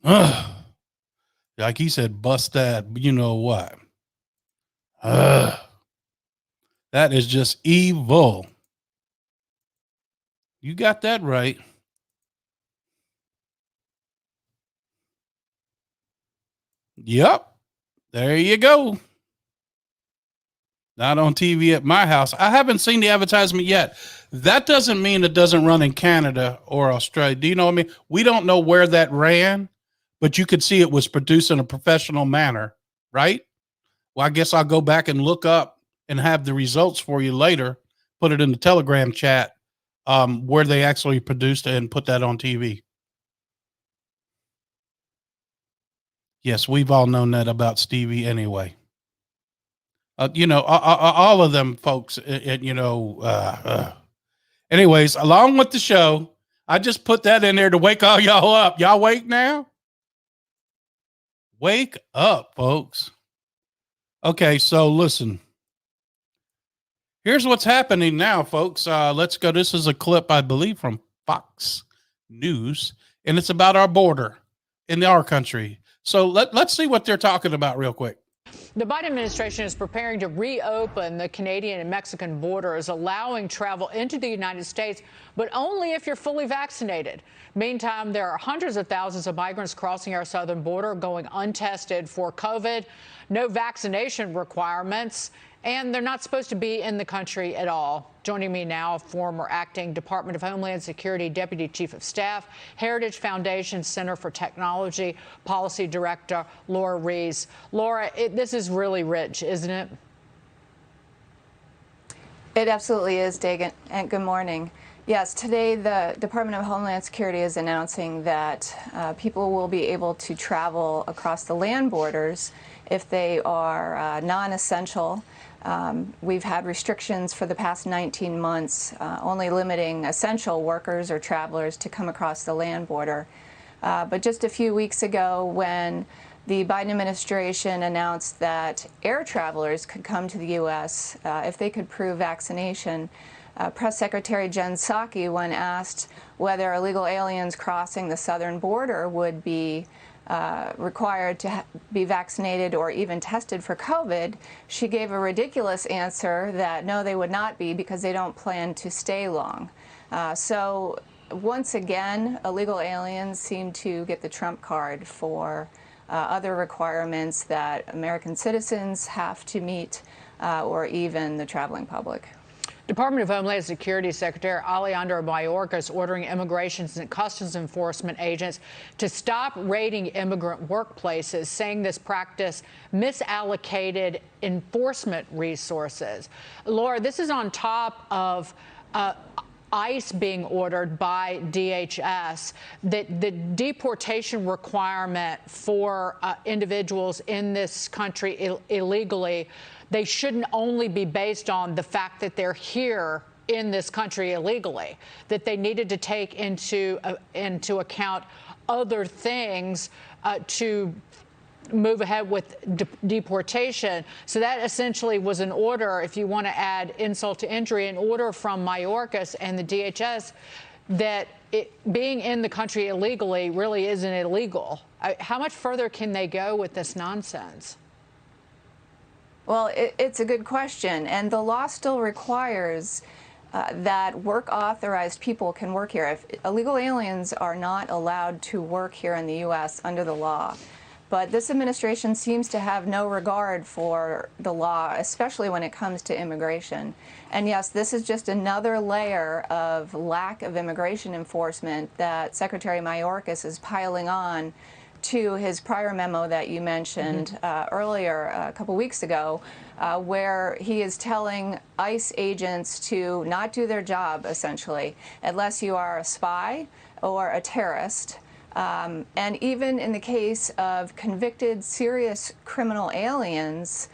Speaker 1: Ugh. Like he said, bust that, you know what? Ugh. That is just evil. You got that right. Yep. There you go. Not on TV at my house. I haven't seen the advertisement yet. That doesn't mean it doesn't run in Canada or Australia. Do you know what I mean? We don't know where that ran, but you could see it was produced in a professional manner, right? Well, I guess I'll go back and look up and have the results for you later. Put it in the Telegram chat where they actually produced it and put that on TV. Yes, we've all known that about Stevie anyway. You know, all of them folks, anyways, along with the show, I just put that in there to wake all y'all up. Y'all wake now? Wake up, folks. Okay, so listen. Here's what's happening now, folks. Let's go. This is a clip, I believe, from Fox News, and it's about our border in our country. So let's see what they're talking about real quick.
Speaker 14: The Biden administration is preparing to reopen the Canadian and Mexican borders, allowing travel into the United States, but only if you're fully vaccinated. Meantime, there are hundreds of thousands of migrants crossing our southern border going untested for COVID, no vaccination requirements, and they're not supposed to be in the country at all. Joining me now, former acting Department of Homeland Security Deputy Chief of Staff, Heritage Foundation Center for Technology Policy Director Laura Rees. Laura, this is really rich, isn't it?
Speaker 15: It absolutely is, Dagan, and good morning. Yes, today the Department of Homeland Security is announcing that people will be able to travel across the land borders if they are non-essential. We've had restrictions for the past 19 months, only limiting essential workers or travelers to come across the land border. But just a few weeks ago, when the Biden administration announced that air travelers could come to the U.S. If they could prove vaccination, Press Secretary Jen Psaki, when asked whether illegal aliens crossing the southern border would be required to be vaccinated or even tested for COVID, she gave a ridiculous answer that no, they would not be because they don't plan to stay long. So once again, illegal aliens seem to get the trump card for other requirements that American citizens have to meet or even the traveling public.
Speaker 14: Department of Homeland Security Secretary Alejandro Mayorkas ordering Immigration and Customs Enforcement agents to stop raiding immigrant workplaces, saying this practice misallocated enforcement resources. Laura, this is on top of ICE being ordered by DHS that the deportation requirement for individuals in this country illegally, they shouldn't only be based on the fact that they're here in this country illegally, that they needed to take into account other things to move ahead with deportation. So that essentially was an order, if you want to add insult to injury, an order from Mayorkas and the DHS that being in the country illegally really isn't illegal. How much further can they go with this nonsense?
Speaker 15: Well, it's a good question, and the law still requires that work-authorized people can work here. If illegal aliens are not allowed to work here in the U.S. under the law. But this administration seems to have no regard for the law, especially when it comes to immigration. And yes, this is just another layer of lack of immigration enforcement that Secretary Mayorkas is piling on to his prior memo that you mentioned earlier, a couple weeks ago, where he is telling ICE agents to not do their job, essentially, unless you are a spy or a terrorist. And even in the case of convicted serious criminal aliens,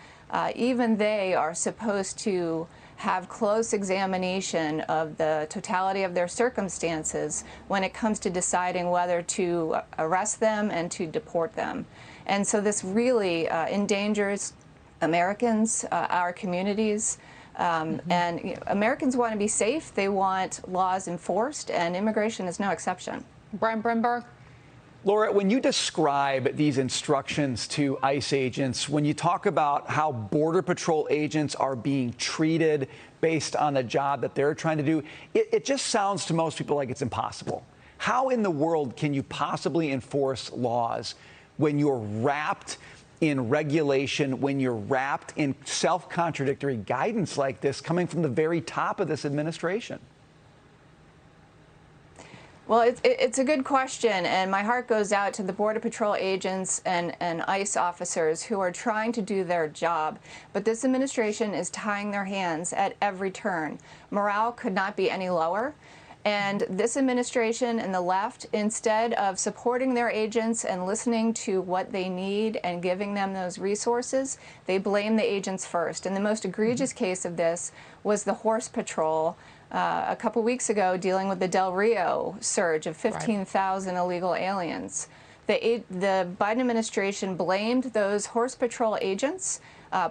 Speaker 15: even they are supposed to have close examination of the totality of their circumstances when it comes to deciding whether to arrest them and to deport them. And so this really endangers Americans, our communities. And you know, Americans want to be safe. They want laws enforced, and immigration is no exception.
Speaker 14: Brian Brimberg?
Speaker 16: Laura, when you describe these instructions to ICE agents, when you talk about how Border Patrol agents are being treated based on the job that they're trying to do, it just sounds to most people like it's impossible. How in the world can you possibly enforce laws when you're wrapped in regulation, when you're wrapped in self-contradictory guidance like this coming from the very top of this administration?
Speaker 15: Well, it's a good question, and my heart goes out to the Border Patrol agents and ICE officers who are trying to do their job. But this administration is tying their hands at every turn. Morale could not be any lower. And this administration and the left, instead of supporting their agents and listening to what they need and giving them those resources, they blame the agents first. And the most egregious case of this was the Horse Patrol a couple weeks ago, dealing with the Del Rio surge of 15,000 illegal aliens. The Biden administration blamed those Horse Patrol agents,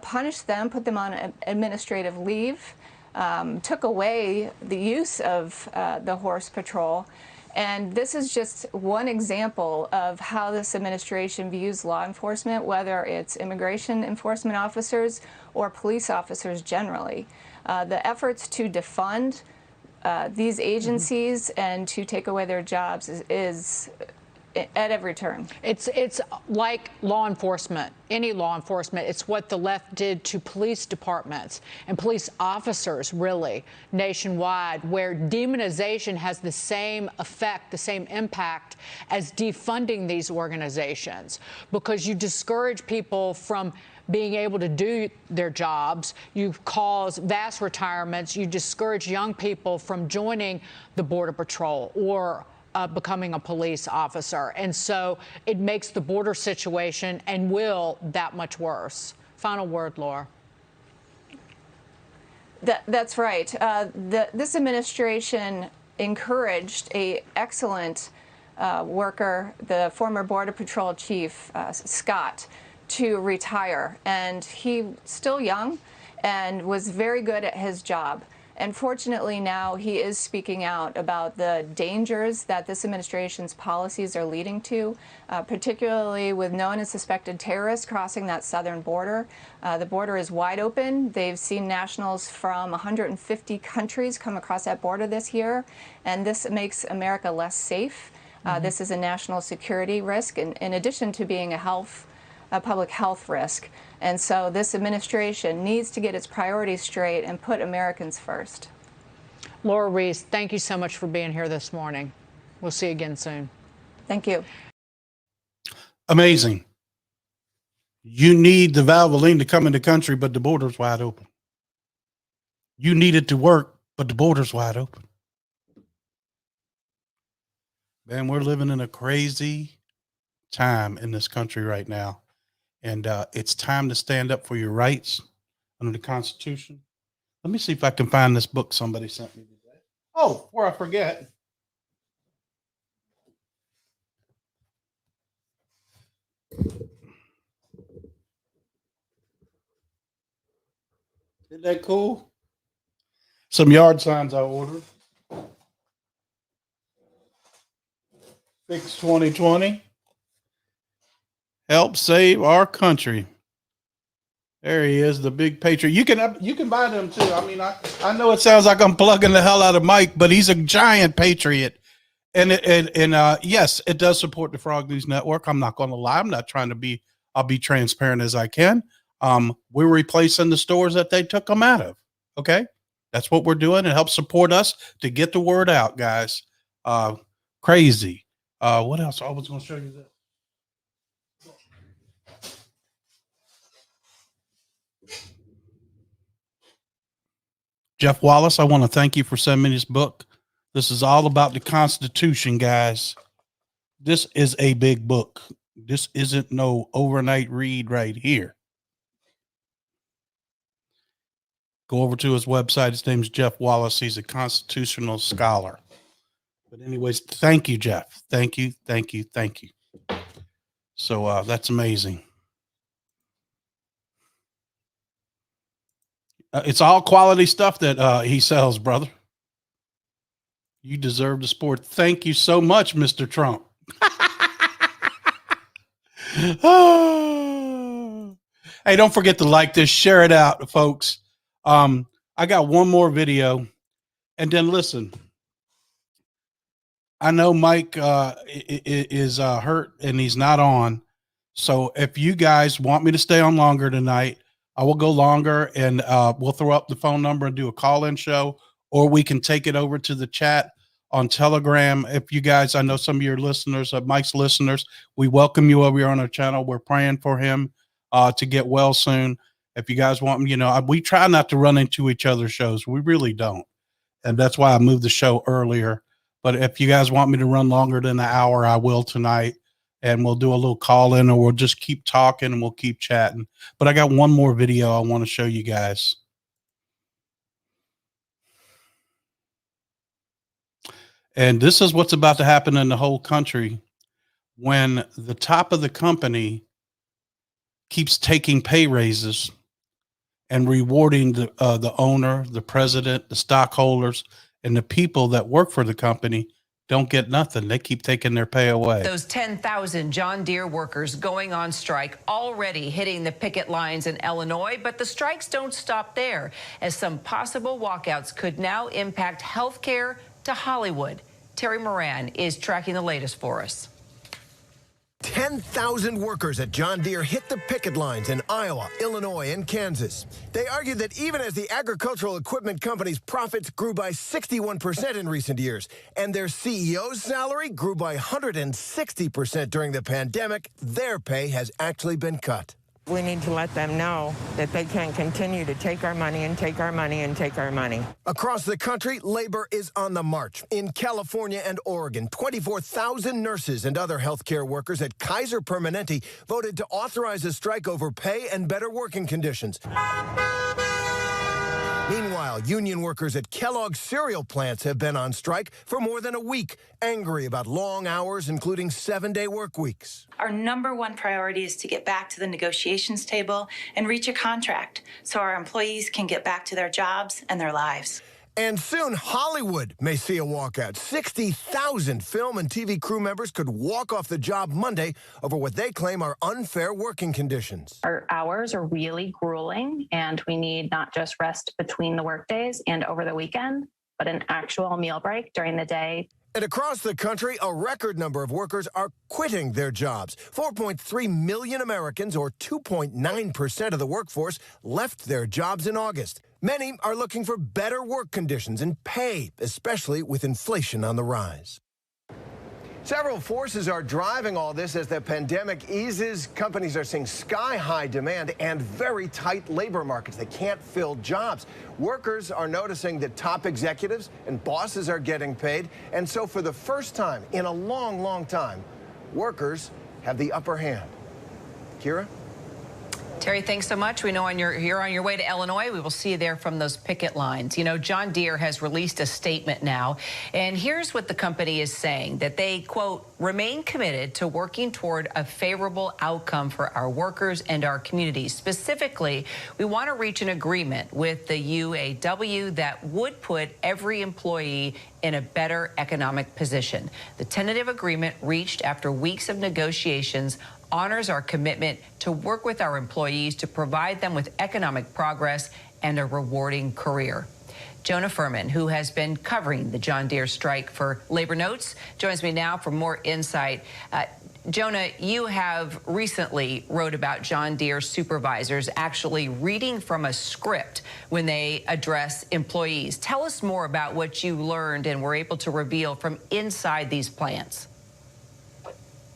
Speaker 15: punished them, put them on administrative leave, took away the use of the Horse Patrol. And this is just one example of how this administration views law enforcement, whether it's immigration enforcement officers or police officers generally. The efforts to defund these agencies and to take away their jobs is at every turn.
Speaker 14: It's like law enforcement, any law enforcement. It's what the left did to police departments and police officers, really, nationwide, where demonization has the same effect, the same impact as defunding these organizations, because you discourage people from being able to do their jobs. You cause vast retirements. You discourage young people from joining the Border Patrol or becoming a police officer. And so it makes the border situation and will that much worse. Final word, Laura.
Speaker 15: That's right. This administration encouraged an excellent worker, the former Border Patrol chief, Scott, to retire. And he's still young and was very good at his job. And fortunately now he is speaking out about the dangers that this administration's policies are leading to, particularly with known and suspected terrorists crossing that southern border. The border is wide open. They've seen nationals from 150 countries come across that border this year, and this makes America less safe. This is a national security risk, in addition to being a public health risk. And so this administration needs to get its priorities straight and put Americans first.
Speaker 14: Laura Reese, thank you so much for being here this morning. We'll see you again soon.
Speaker 15: Thank you.
Speaker 1: Amazing. You need the Valvoline to come in the country, but the border's wide open. You need it to work, but the border's wide open. Man, we're living in a crazy time in this country right now. And it's time to stand up for your rights under the Constitution. Let me see if I can find this book somebody sent me today. Oh, before I forget. Isn't that cool? Some yard signs I ordered. Fix 2020. Help save our country. There he is, the big patriot. You can buy them too. I mean, I know it sounds like I'm plugging the hell out of Mike, but he's a giant patriot. And yes, it does support the Frog News Network. I'm not going to lie. I'm not trying to be. I'll be transparent as I can. We're replacing the stores that they took them out of. Okay, that's what we're doing. It helps support us to get the word out, guys. Crazy. What else? I was going to show you that. Jeff Wallace, I want to thank you for sending me this book. This is all about the Constitution, guys. This is a big book. This isn't no overnight read right here. Go over to his website. His name's Jeff Wallace. He's a constitutional scholar. But anyways, thank you, Jeff. Thank you, thank you, thank you. So that's amazing. It's all quality stuff that he sells, brother. You deserve the support. Thank you so much, Mr. Trump. Hey, don't forget to like this, share it out, folks. I got one more video, and then listen. I know Mike is hurt and he's not on. So if you guys want me to stay on longer tonight, I will go longer, and we'll throw up the phone number and do a call-in show, or we can take it over to the chat on Telegram. If you guys, I know some of your listeners, Mike's listeners, we welcome you over here on our channel. We're praying for him to get well soon. If you guys want, we try not to run into each other's shows. We really don't. And that's why I moved the show earlier. But if you guys want me to run longer than an hour, I will tonight. And we'll do a little call in, or we'll just keep talking and we'll keep chatting. But I got one more video I want to show you guys. And this is what's about to happen in the whole country when the top of the company keeps taking pay raises and rewarding the owner, the president, the stockholders, and the people that work for the company don't get nothing. They keep taking their pay away.
Speaker 17: Those 10,000 John Deere workers going on strike already hitting the picket lines in Illinois, but the strikes don't stop there, as some possible walkouts could now impact health care to Hollywood. Terry Moran is tracking the latest for us.
Speaker 18: 10,000 workers at John Deere hit the picket lines in Iowa, Illinois, and Kansas. They argued that even as the agricultural equipment company's profits grew by 61% in recent years, and their CEO's salary grew by 160% during the pandemic, their pay has actually been cut.
Speaker 19: We need to let them know that they can't continue to take our money and take our money and take our money.
Speaker 18: Across the country, labor is on the march. In California and Oregon, 24,000 nurses and other healthcare workers at Kaiser Permanente voted to authorize a strike over pay and better working conditions. Meanwhile, union workers at Kellogg's cereal plants have been on strike for more than a week, angry about long hours, including 7-day work weeks.
Speaker 20: Our number one priority is to get back to the negotiations table and reach a contract so our employees can get back to their jobs and their lives.
Speaker 18: And soon, Hollywood may see a walkout. 60,000 film and TV crew members could walk off the job Monday over what they claim are unfair working conditions.
Speaker 21: Our hours are really grueling, and we need not just rest between the workdays and over the weekend, but an actual meal break during the day.
Speaker 18: And across the country, a record number of workers are quitting their jobs. 4.3 million Americans, or 2.9% of the workforce, left their jobs in August. Many are looking for better work conditions and pay, especially with inflation on the rise. Several forces are driving all this as the pandemic eases. Companies are seeing sky-high demand and very tight labor markets. They can't fill jobs. Workers are noticing that top executives and bosses are getting paid. And so for the first time in a long, long time, workers have the upper hand. Kira?
Speaker 17: Terry, thanks so much. We know you're on your way to Illinois. We will see you there from those picket lines. You know, John Deere has released a statement now, and here's what the company is saying, that they, quote, remain committed to working toward a favorable outcome for our workers and our communities. Specifically, we want to reach an agreement with the UAW that would put every employee in a better economic position. The tentative agreement reached after weeks of negotiations honors our commitment to work with our employees to provide them with economic progress and a rewarding career. Jonah Furman, who has been covering the John Deere strike for Labor Notes, joins me now for more insight. Jonah, you have recently wrote about John Deere supervisors actually reading from a script when they address employees. Tell us more about what you learned and were able to reveal from inside these plants.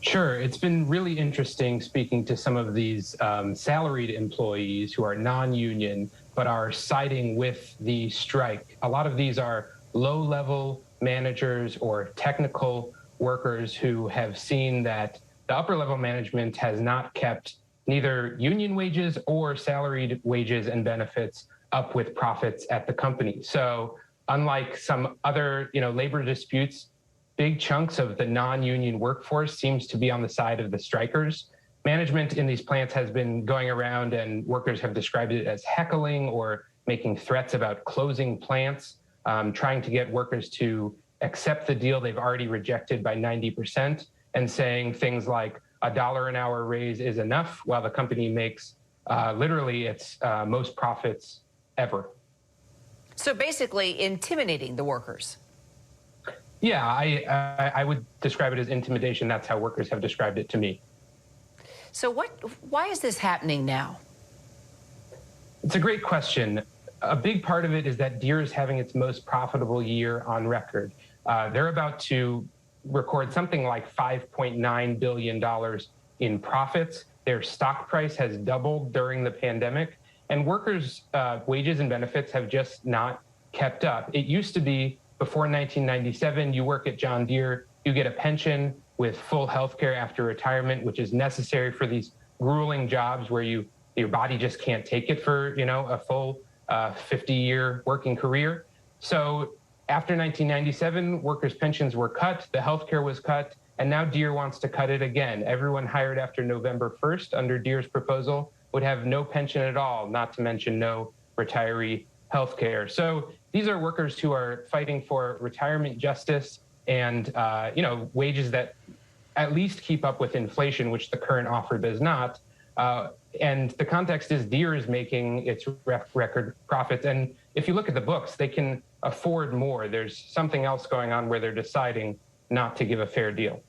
Speaker 2: Sure. It's been really interesting speaking to some of these salaried employees who are non-union but are siding with the strike. A lot of these are low-level managers or technical workers who have seen that the upper-level management has not kept neither union wages or salaried wages and benefits up with profits at the company. So unlike some other, labor disputes, big chunks of the non-union workforce seems to be on the side of the strikers. Management in these plants has been going around and workers have described it as heckling or making threats about closing plants, trying to get workers to accept the deal they've already rejected by 90% and saying things like $1 an hour raise is enough while the company makes literally its most profits ever.
Speaker 17: So basically intimidating the workers.
Speaker 2: Yeah, I would describe it as intimidation. That's how workers have described it to me.
Speaker 17: So why is this happening now?
Speaker 2: It's a great question. A big part of it is that Deere is having its most profitable year on record. They're about to record something like $5.9 billion in profits. Their stock price has doubled during the pandemic, and workers' wages and benefits have just not kept up. It used to be before 1997, you work at John Deere, you get a pension with full health care after retirement, which is necessary for these grueling jobs where your body just can't take it for a full 50-year working career. So after 1997, workers' pensions were cut, the health care was cut, and now Deere wants to cut it again. Everyone hired after November 1st under Deere's proposal would have no pension at all, not to mention no retiree health care. So these are workers who are fighting for retirement justice and wages that at least keep up with inflation, which the current offer does not. And the context is Deere is making its record profits. And if you look at the books, they can afford more. There's something else going on where they're deciding not to give a fair deal.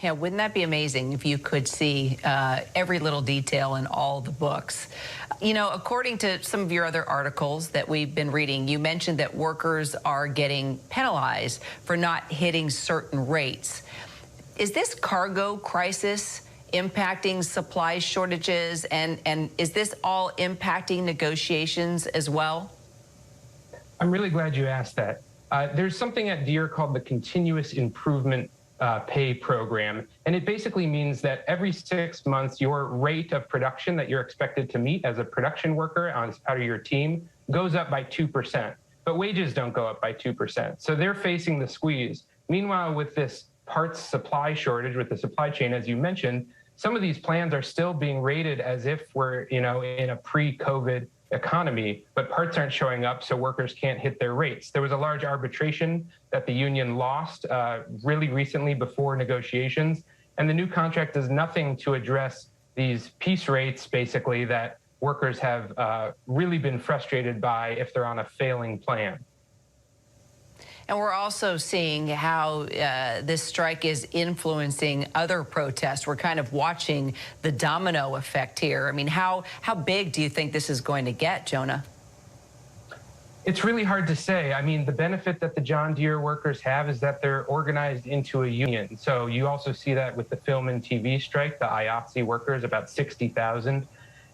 Speaker 17: Yeah, wouldn't that be amazing if you could see every little detail in all the books? According to some of your other articles that we've been reading, you mentioned that workers are getting penalized for not hitting certain rates. Is this cargo crisis impacting supply shortages, and is this all impacting negotiations as well?
Speaker 2: I'm really glad you asked that. There's something at Deere called the Continuous Improvement Pay Program, and it basically means that every 6 months your rate of production that you're expected to meet as a production worker as part of your team goes up by 2%, but wages don't go up by 2%. So they're facing the squeeze. Meanwhile, with this parts supply shortage, with the supply chain, as you mentioned, some of these plans are still being rated as if we're in a pre-COVID economy, but parts aren't showing up, so workers can't hit their rates. There was a large arbitration that the union lost really recently before negotiations, and the new contract does nothing to address these piece rates, basically, that workers have really been frustrated by if they're on a failing plan.
Speaker 17: And we're also seeing how this strike is influencing other protests. We're kind of watching the domino effect here. I mean, how big do you think this is going to get, Jonah?
Speaker 2: It's really hard to say. I mean, the benefit that the John Deere workers have is that they're organized into a union. So you also see that with the film and TV strike, the IATSE workers, about 60,000,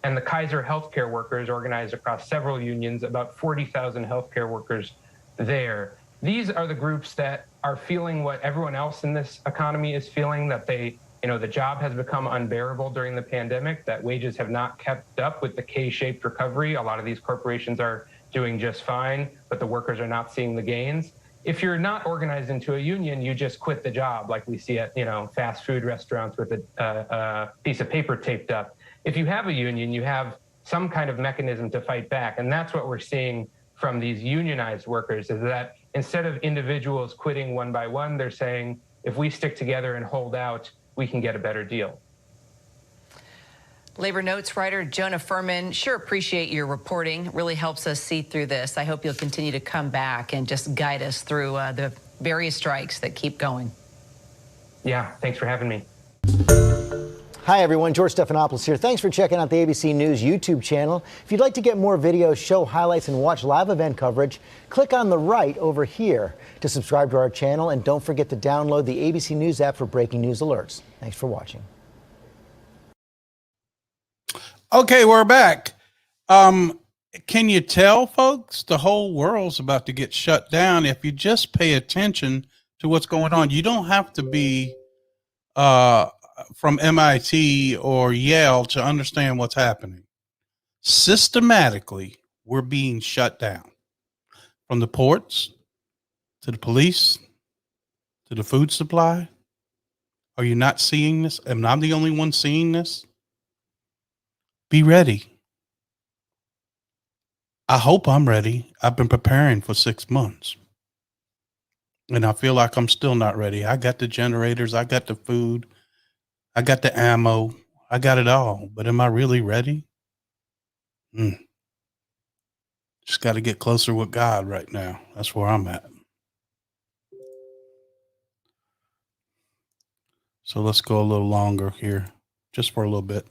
Speaker 2: and the Kaiser healthcare workers organized across several unions, about 40,000 healthcare workers there. These are the groups that are feeling what everyone else in this economy is feeling, that they The job has become unbearable during the pandemic, that wages have not kept up with the K-shaped recovery. A lot of these corporations are doing just fine, but the workers are not seeing the gains. If you're not organized into a union, you just quit the job, like we see at fast food restaurants with a piece of paper taped up. If you have a union, you have some kind of mechanism to fight back, and that's what we're seeing from these unionized workers, is that instead of individuals quitting one by one, they're saying, if we stick together and hold out, we can get a better deal.
Speaker 17: Labor Notes writer Jonah Furman, sure appreciate your reporting. Really helps us see through this. I hope you'll continue to come back and just guide us through the various strikes that keep going.
Speaker 2: Yeah, thanks for having me.
Speaker 3: Hi, everyone. George Stephanopoulos here. Thanks for checking out the ABC News YouTube channel. If you'd like to get more videos, show highlights, and watch live event coverage, click on the right over here to subscribe to our channel. And don't forget to download the ABC News app for breaking news alerts. Thanks for watching.
Speaker 1: Okay, we're back. Can you tell, folks, the whole world's about to get shut down if you just pay attention to what's going on. You don't have to be from MIT or Yale to understand what's happening. Systematically, we're being shut down. From the ports to the police to the food supply. Are you not seeing this? Am I the only one seeing this? Be ready. I hope I'm ready. I've been preparing for 6 months. And I feel like I'm still not ready. I got the generators. I got the food. I got the ammo. I got it all. But am I really ready? Just got to get closer with God right now. That's where I'm at. So let's go a little longer here, just for a little bit.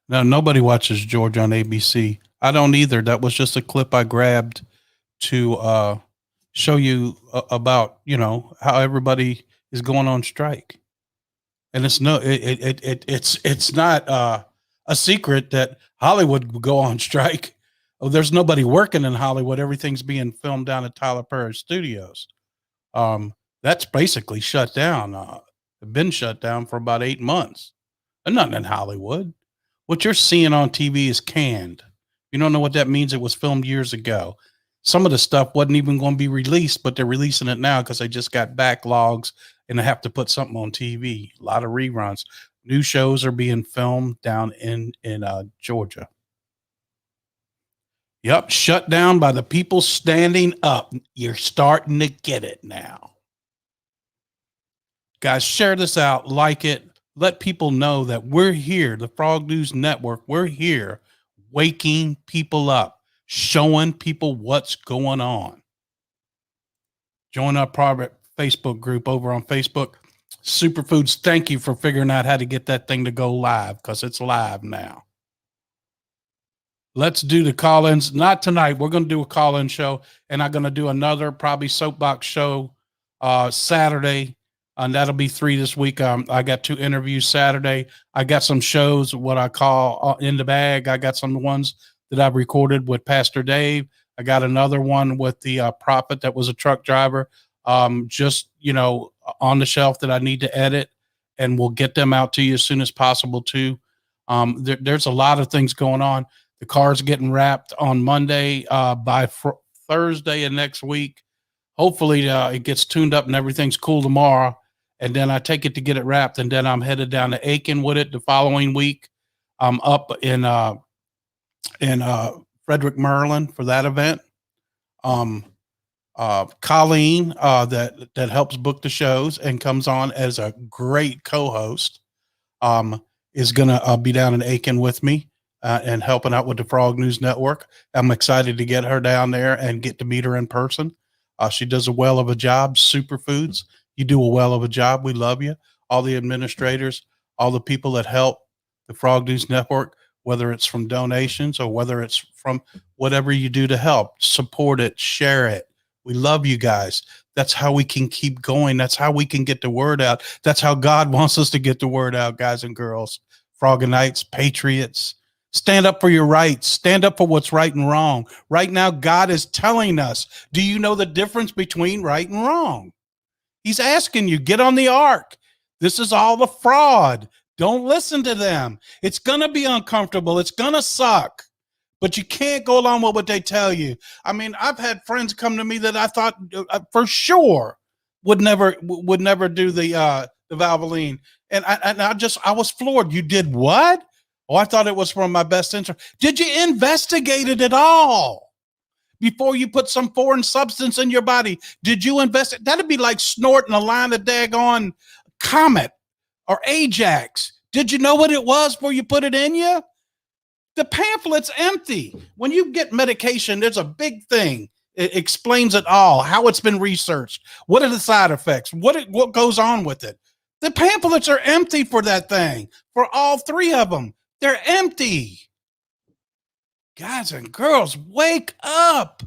Speaker 1: Now, nobody watches George on ABC. I don't either. That was just a clip I grabbed to show you about, how everybody is going on strike. And it's not a secret that Hollywood would go on strike. Oh, there's nobody working in Hollywood. Everything's being filmed down at Tyler Perry Studios. That's basically shut down. Been shut down for about 8 months. And nothing in Hollywood. What you're seeing on TV is canned. You don't know what that means. It was filmed years ago. Some of the stuff wasn't even going to be released, but they're releasing it now because they just got backlogs and they have to put something on TV. A lot of reruns. New shows are being filmed down in Georgia. Yep, shut down by the people standing up. You're starting to get it now. Guys, share this out, like it. Let people know that we're here, the Frog News Network. We're here waking people up, showing people what's going on. Join our private Facebook group over on Facebook. Superfoods, thank you for figuring out how to get that thing to go live, because it's live now. Let's do the call-ins. Not tonight. We're going to do a call-in show, and I'm going to do another probably soapbox show Saturday. And that'll be 3 this week. I got 2 interviews Saturday. I got some shows, what I call in the bag. I got some ones that I've recorded with Pastor Dave. I got another one with the prophet that was a truck driver, just, on the shelf that I need to edit, and we'll get them out to you as soon as possible too. There's a lot of things going on. The car's getting wrapped on Monday. By Thursday of next week, hopefully it gets tuned up and everything's cool tomorrow. And then I take it to get it wrapped, and then I'm headed down to Aiken with it the following week. I'm up in Frederick, Maryland for that event. Colleen, that helps book the shows and comes on as a great co-host, is going to be down in Aiken with me and helping out with the Frog News Network. I'm excited to get her down there and get to meet her in person. She does a well of a job. Superfoods, you do a well of a job. We love you. All the administrators, all the people that help the Frog News Network, whether it's from donations or whether it's from whatever you do to help, support it, share it. We love you guys. That's how we can keep going. That's how we can get the word out. That's how God wants us to get the word out, guys and girls. Frogonites, Patriots, Stand up for your rights. Stand up for what's right and wrong. Right now, God is telling us, do you know the difference between right and wrong? He's asking you, get on the ark. This is all the fraud. Don't listen to them. It's going to be uncomfortable. It's going to suck. But you can't go along with what they tell you. I mean, I've had friends come to me that I thought for sure would never do the Valvoline. And I was floored. You did what? Oh, I thought it was for my best interest. Did you investigate it at all before you put some foreign substance in your body? Did you invest? That'd be like snorting a line of daggone Comet or Ajax. Did you know what it was before you put it in you? The pamphlet's empty. When you get medication, there's a big thing. It explains it all, how it's been researched. What are the side effects? What goes on with it? The pamphlets are empty for that thing, for all three of them. They're empty. Guys and girls, wake up.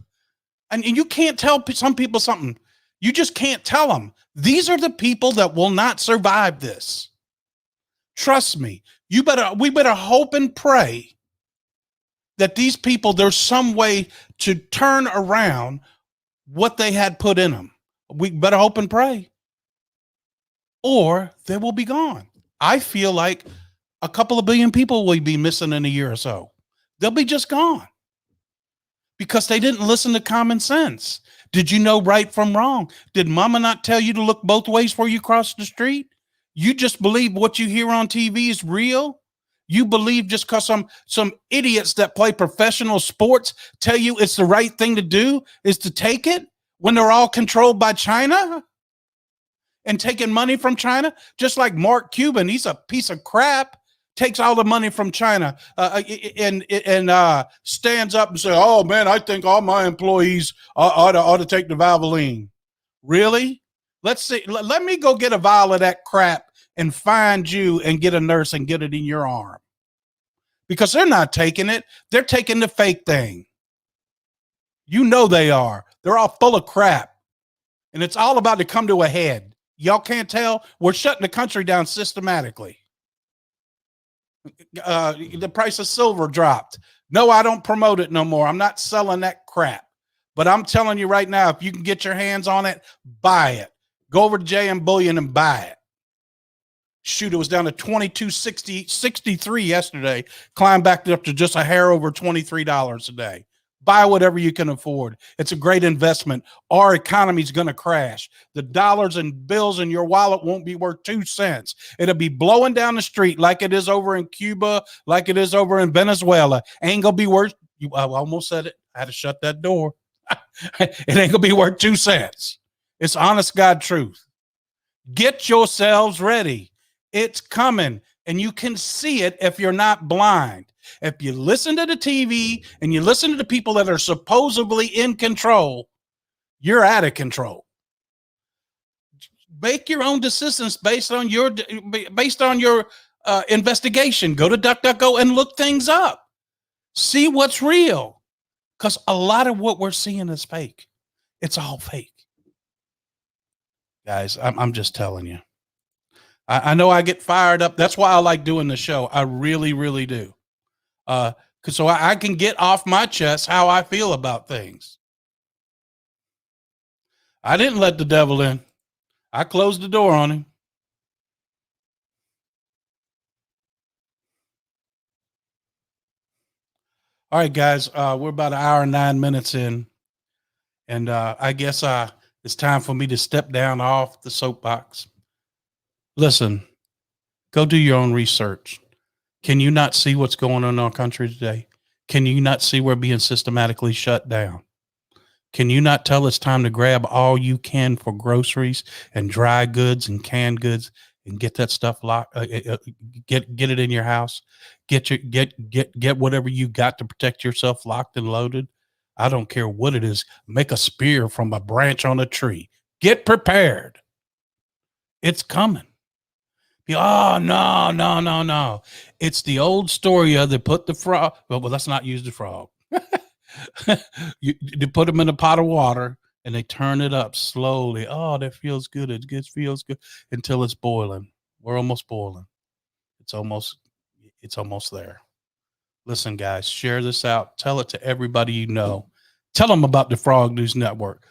Speaker 1: And you can't tell some people something. You just can't tell them. These are the people that will not survive this. Trust me. We better hope and pray that these people, there's some way to turn around what they had put in them. We better hope and pray, or they will be gone. I feel like a couple of billion people will be missing in a year or so. They'll be just gone because they didn't listen to common sense. Did you know right from wrong? Did mama not tell you to look both ways before you cross the street? You just believe what you hear on TV is real? You believe just because some idiots that play professional sports tell you it's the right thing to do is to take it when they're all controlled by China and taking money from China? Just like Mark Cuban, he's a piece of crap, takes all the money from China and stands up and says, oh, man, I think all my employees ought to take the Valvoline. Really? Let's see. Let me go get a vial of that crap and find you and get a nurse and get it in your arm. Because they're not taking it. They're taking the fake thing. You know they are. They're all full of crap. And it's all about to come to a head. Y'all can't tell? We're shutting the country down systematically. The price of silver dropped. No, I don't promote it no more. I'm not selling that crap. But I'm telling you right now, if you can get your hands on it, buy it. Go over to JM Bullion and buy it. Shoot, it was down to $22.63 yesterday. Climbed back up to just a hair over $23 a day. Buy whatever you can afford. It's a great investment. Our economy is going to crash. The dollars and bills in your wallet won't be worth 2 cents. It'll be blowing down the street like it is over in Cuba, like it is over in Venezuela. Ain't going to be worth, I almost said it. I had to shut that door. It ain't going to be worth 2 cents. It's honest God truth. Get yourselves ready. It's coming, and you can see it if you're not blind. If you listen to the TV and you listen to the people that are supposedly in control, you're out of control. Make your own decisions based on your investigation. Go to DuckDuckGo and look things up. See what's real, because a lot of what we're seeing is fake. It's all fake. Guys, I'm just telling you. I know I get fired up. That's why I like doing the show. I really, really do. So I can get off my chest how I feel about things. I didn't let the devil in. I closed the door on him. All right, guys, we're about 1 hour and 9 minutes in. And I guess it's time for me to step down off the soapbox. Listen, go do your own research. Can you not see what's going on in our country today? Can you not see we're being systematically shut down? Can you not tell it's time to grab all you can for groceries and dry goods and canned goods and get that stuff locked? Get it in your house. Get whatever you got to protect yourself locked and loaded. I don't care what it is. Make a spear from a branch on a tree. Get prepared. It's coming. Oh, no. It's the old story of they put the frog. Well, let's not use the frog. You put them in a pot of water and they turn it up slowly. Oh, that feels good. It feels good until it's boiling. We're almost boiling. It's almost there. Listen, guys, share this out. Tell it to everybody you know. Tell them about the Frog News Network.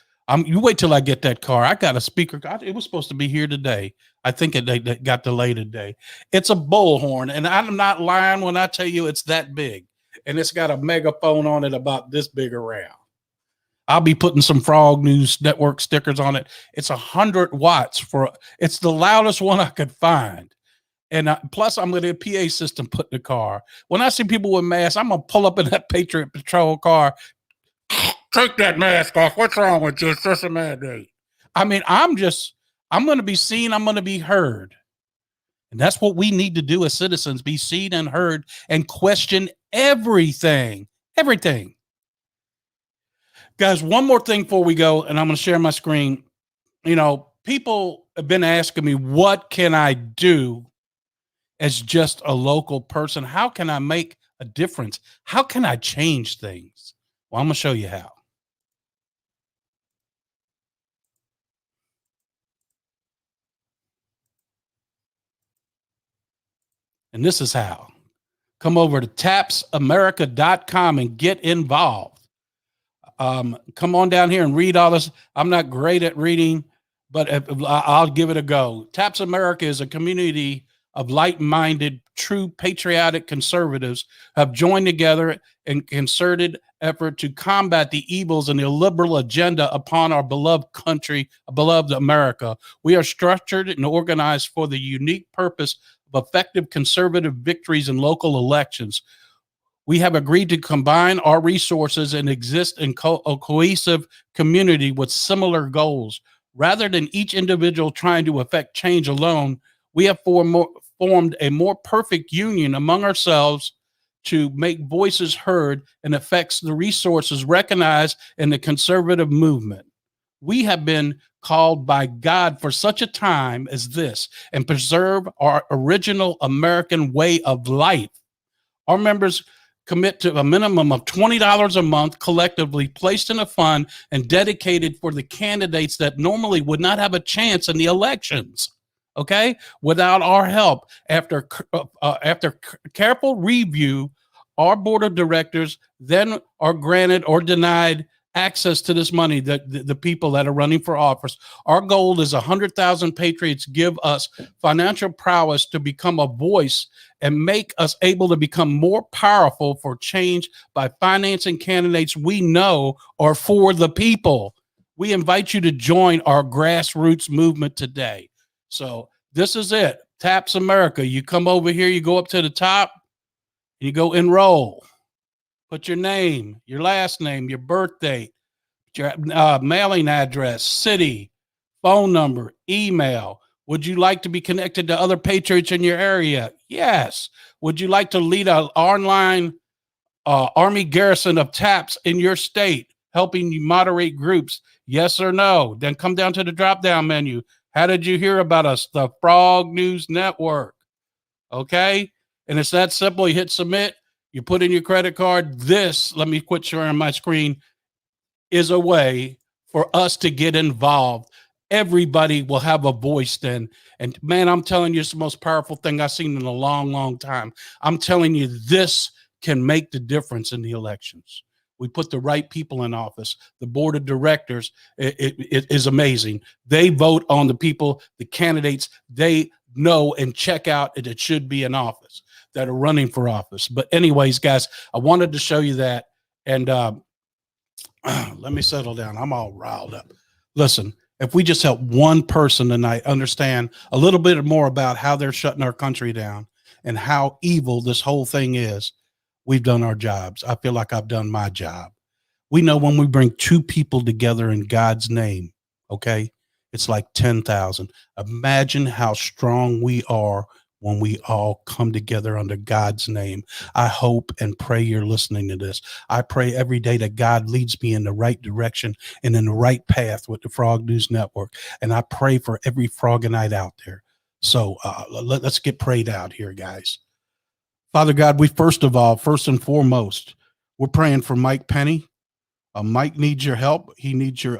Speaker 1: You wait till I get that car. I got a speaker. It was supposed to be here today. I think it got delayed today. It's a bullhorn, and I'm not lying when I tell you it's that big. And it's got a megaphone on it about this big around. I'll be putting some Frog News Network stickers on it. It's 100 watts it's the loudest one I could find. And plus, I'm going to get a PA system put in the car. When I see people with masks, I'm going to pull up in that Patriot Patrol car. Take that mask off. What's wrong with you? It's just a mandate. I mean, I'm going to be seen. I'm going to be heard. And that's what we need to do as citizens, be seen and heard and question everything. Everything. Guys, one more thing before we go, and I'm going to share my screen. You know, people have been asking me, what can I do as just a local person? How can I make a difference? How can I change things? Well, I'm going to show you how. And this is how. Come over to tapsamerica.com and get involved. Come on down here and read all this. I'm not great at reading, but I'll give it a go. Taps America is a community of like-minded, true patriotic conservatives have joined together in concerted effort to combat the evils and the liberal agenda upon our beloved country, beloved America. We are structured and organized for the unique purpose of effective conservative victories in local elections. We have agreed to combine our resources and exist in a cohesive community with similar goals. Rather than each individual trying to affect change alone, we have formed a more perfect union among ourselves to make voices heard and affects the resources recognized in the conservative movement. We have been called by God for such a time as this and preserve our original American way of life. Our members commit to a minimum of $20 a month collectively placed in a fund and dedicated for the candidates that normally would not have a chance in the elections. Okay, without our help, after careful review, our board of directors then are granted or denied access to this money, the people that are running for office. Our goal is 100,000 patriots give us financial prowess to become a voice and make us able to become more powerful for change by financing candidates we know are for the people. We invite you to join our grassroots movement today. So this is it. Taps America. You come over here, you go up to the top, and you go enroll. Put your name, your last name, your birth date, your mailing address, city, phone number, email. Would you like to be connected to other patriots in your area? Yes. Would you like to lead an online Army garrison of TAPS in your state, helping you moderate groups? Yes or no? Then come down to the drop-down menu. How did you hear about us? The Frog News Network. Okay? And it's that simple. You hit submit. You put in your credit card. This, let me quit sharing my screen, is a way for us to get involved. Everybody will have a voice then. And man, I'm telling you, it's the most powerful thing I've seen in a long, long time. I'm telling you, this can make the difference in the elections. We put the right people in office. The board of directors it is amazing. They vote on the people, the candidates they know and check out that it should be in office, that are running for office. But anyways, guys, I wanted to show you that. And let me settle down. I'm all riled up. Listen, if we just help one person tonight understand a little bit more about how they're shutting our country down and how evil this whole thing is, we've done our jobs. I feel like I've done my job. We know when we bring two people together in God's name, okay, it's like 10,000. Imagine how strong we are when we all come together under God's name. I hope and pray you're listening to this. I pray every day that God leads me in the right direction and in the right path with the Frog News Network. And I pray for every Froganite out there. So let's get prayed out here, guys. Father God, we first and foremost, we're praying for Mike Penny. Mike needs your help. He needs your,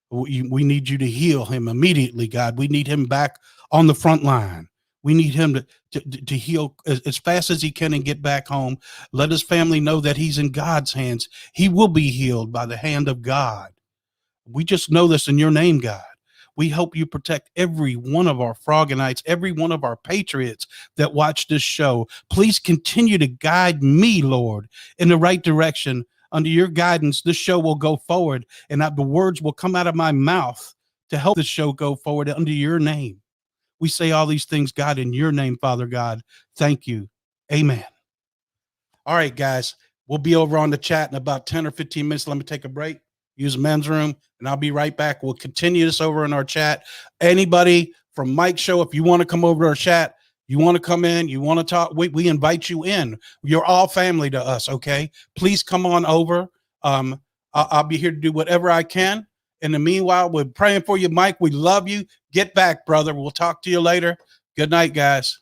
Speaker 1: we need you to heal him immediately, God. We need him back on the front line. We need him to heal as fast as he can and get back home. Let his family know that he's in God's hands. He will be healed by the hand of God. We just know this in your name, God. We hope you protect every one of our Froganites, every one of our patriots that watch this show. Please continue to guide me, Lord, in the right direction. Under your guidance, this show will go forward, and the words will come out of my mouth to help this show go forward under your name. We say all these things, God, in your name, Father God. Thank you. Amen. All right, guys, we'll be over on the chat in about 10 or 15 minutes. Let me take a break, use the men's room, and I'll be right back. We'll continue this over in our chat. Anybody from Mike's show, if you want to come over to our chat, you want to come in, you want to talk, we invite you in. You're all family to us, okay? Please come on over. I'll be here to do whatever I can. In the meanwhile, we're praying for you, Mike. We love you. Get back, brother. We'll talk to you later. Good night, guys.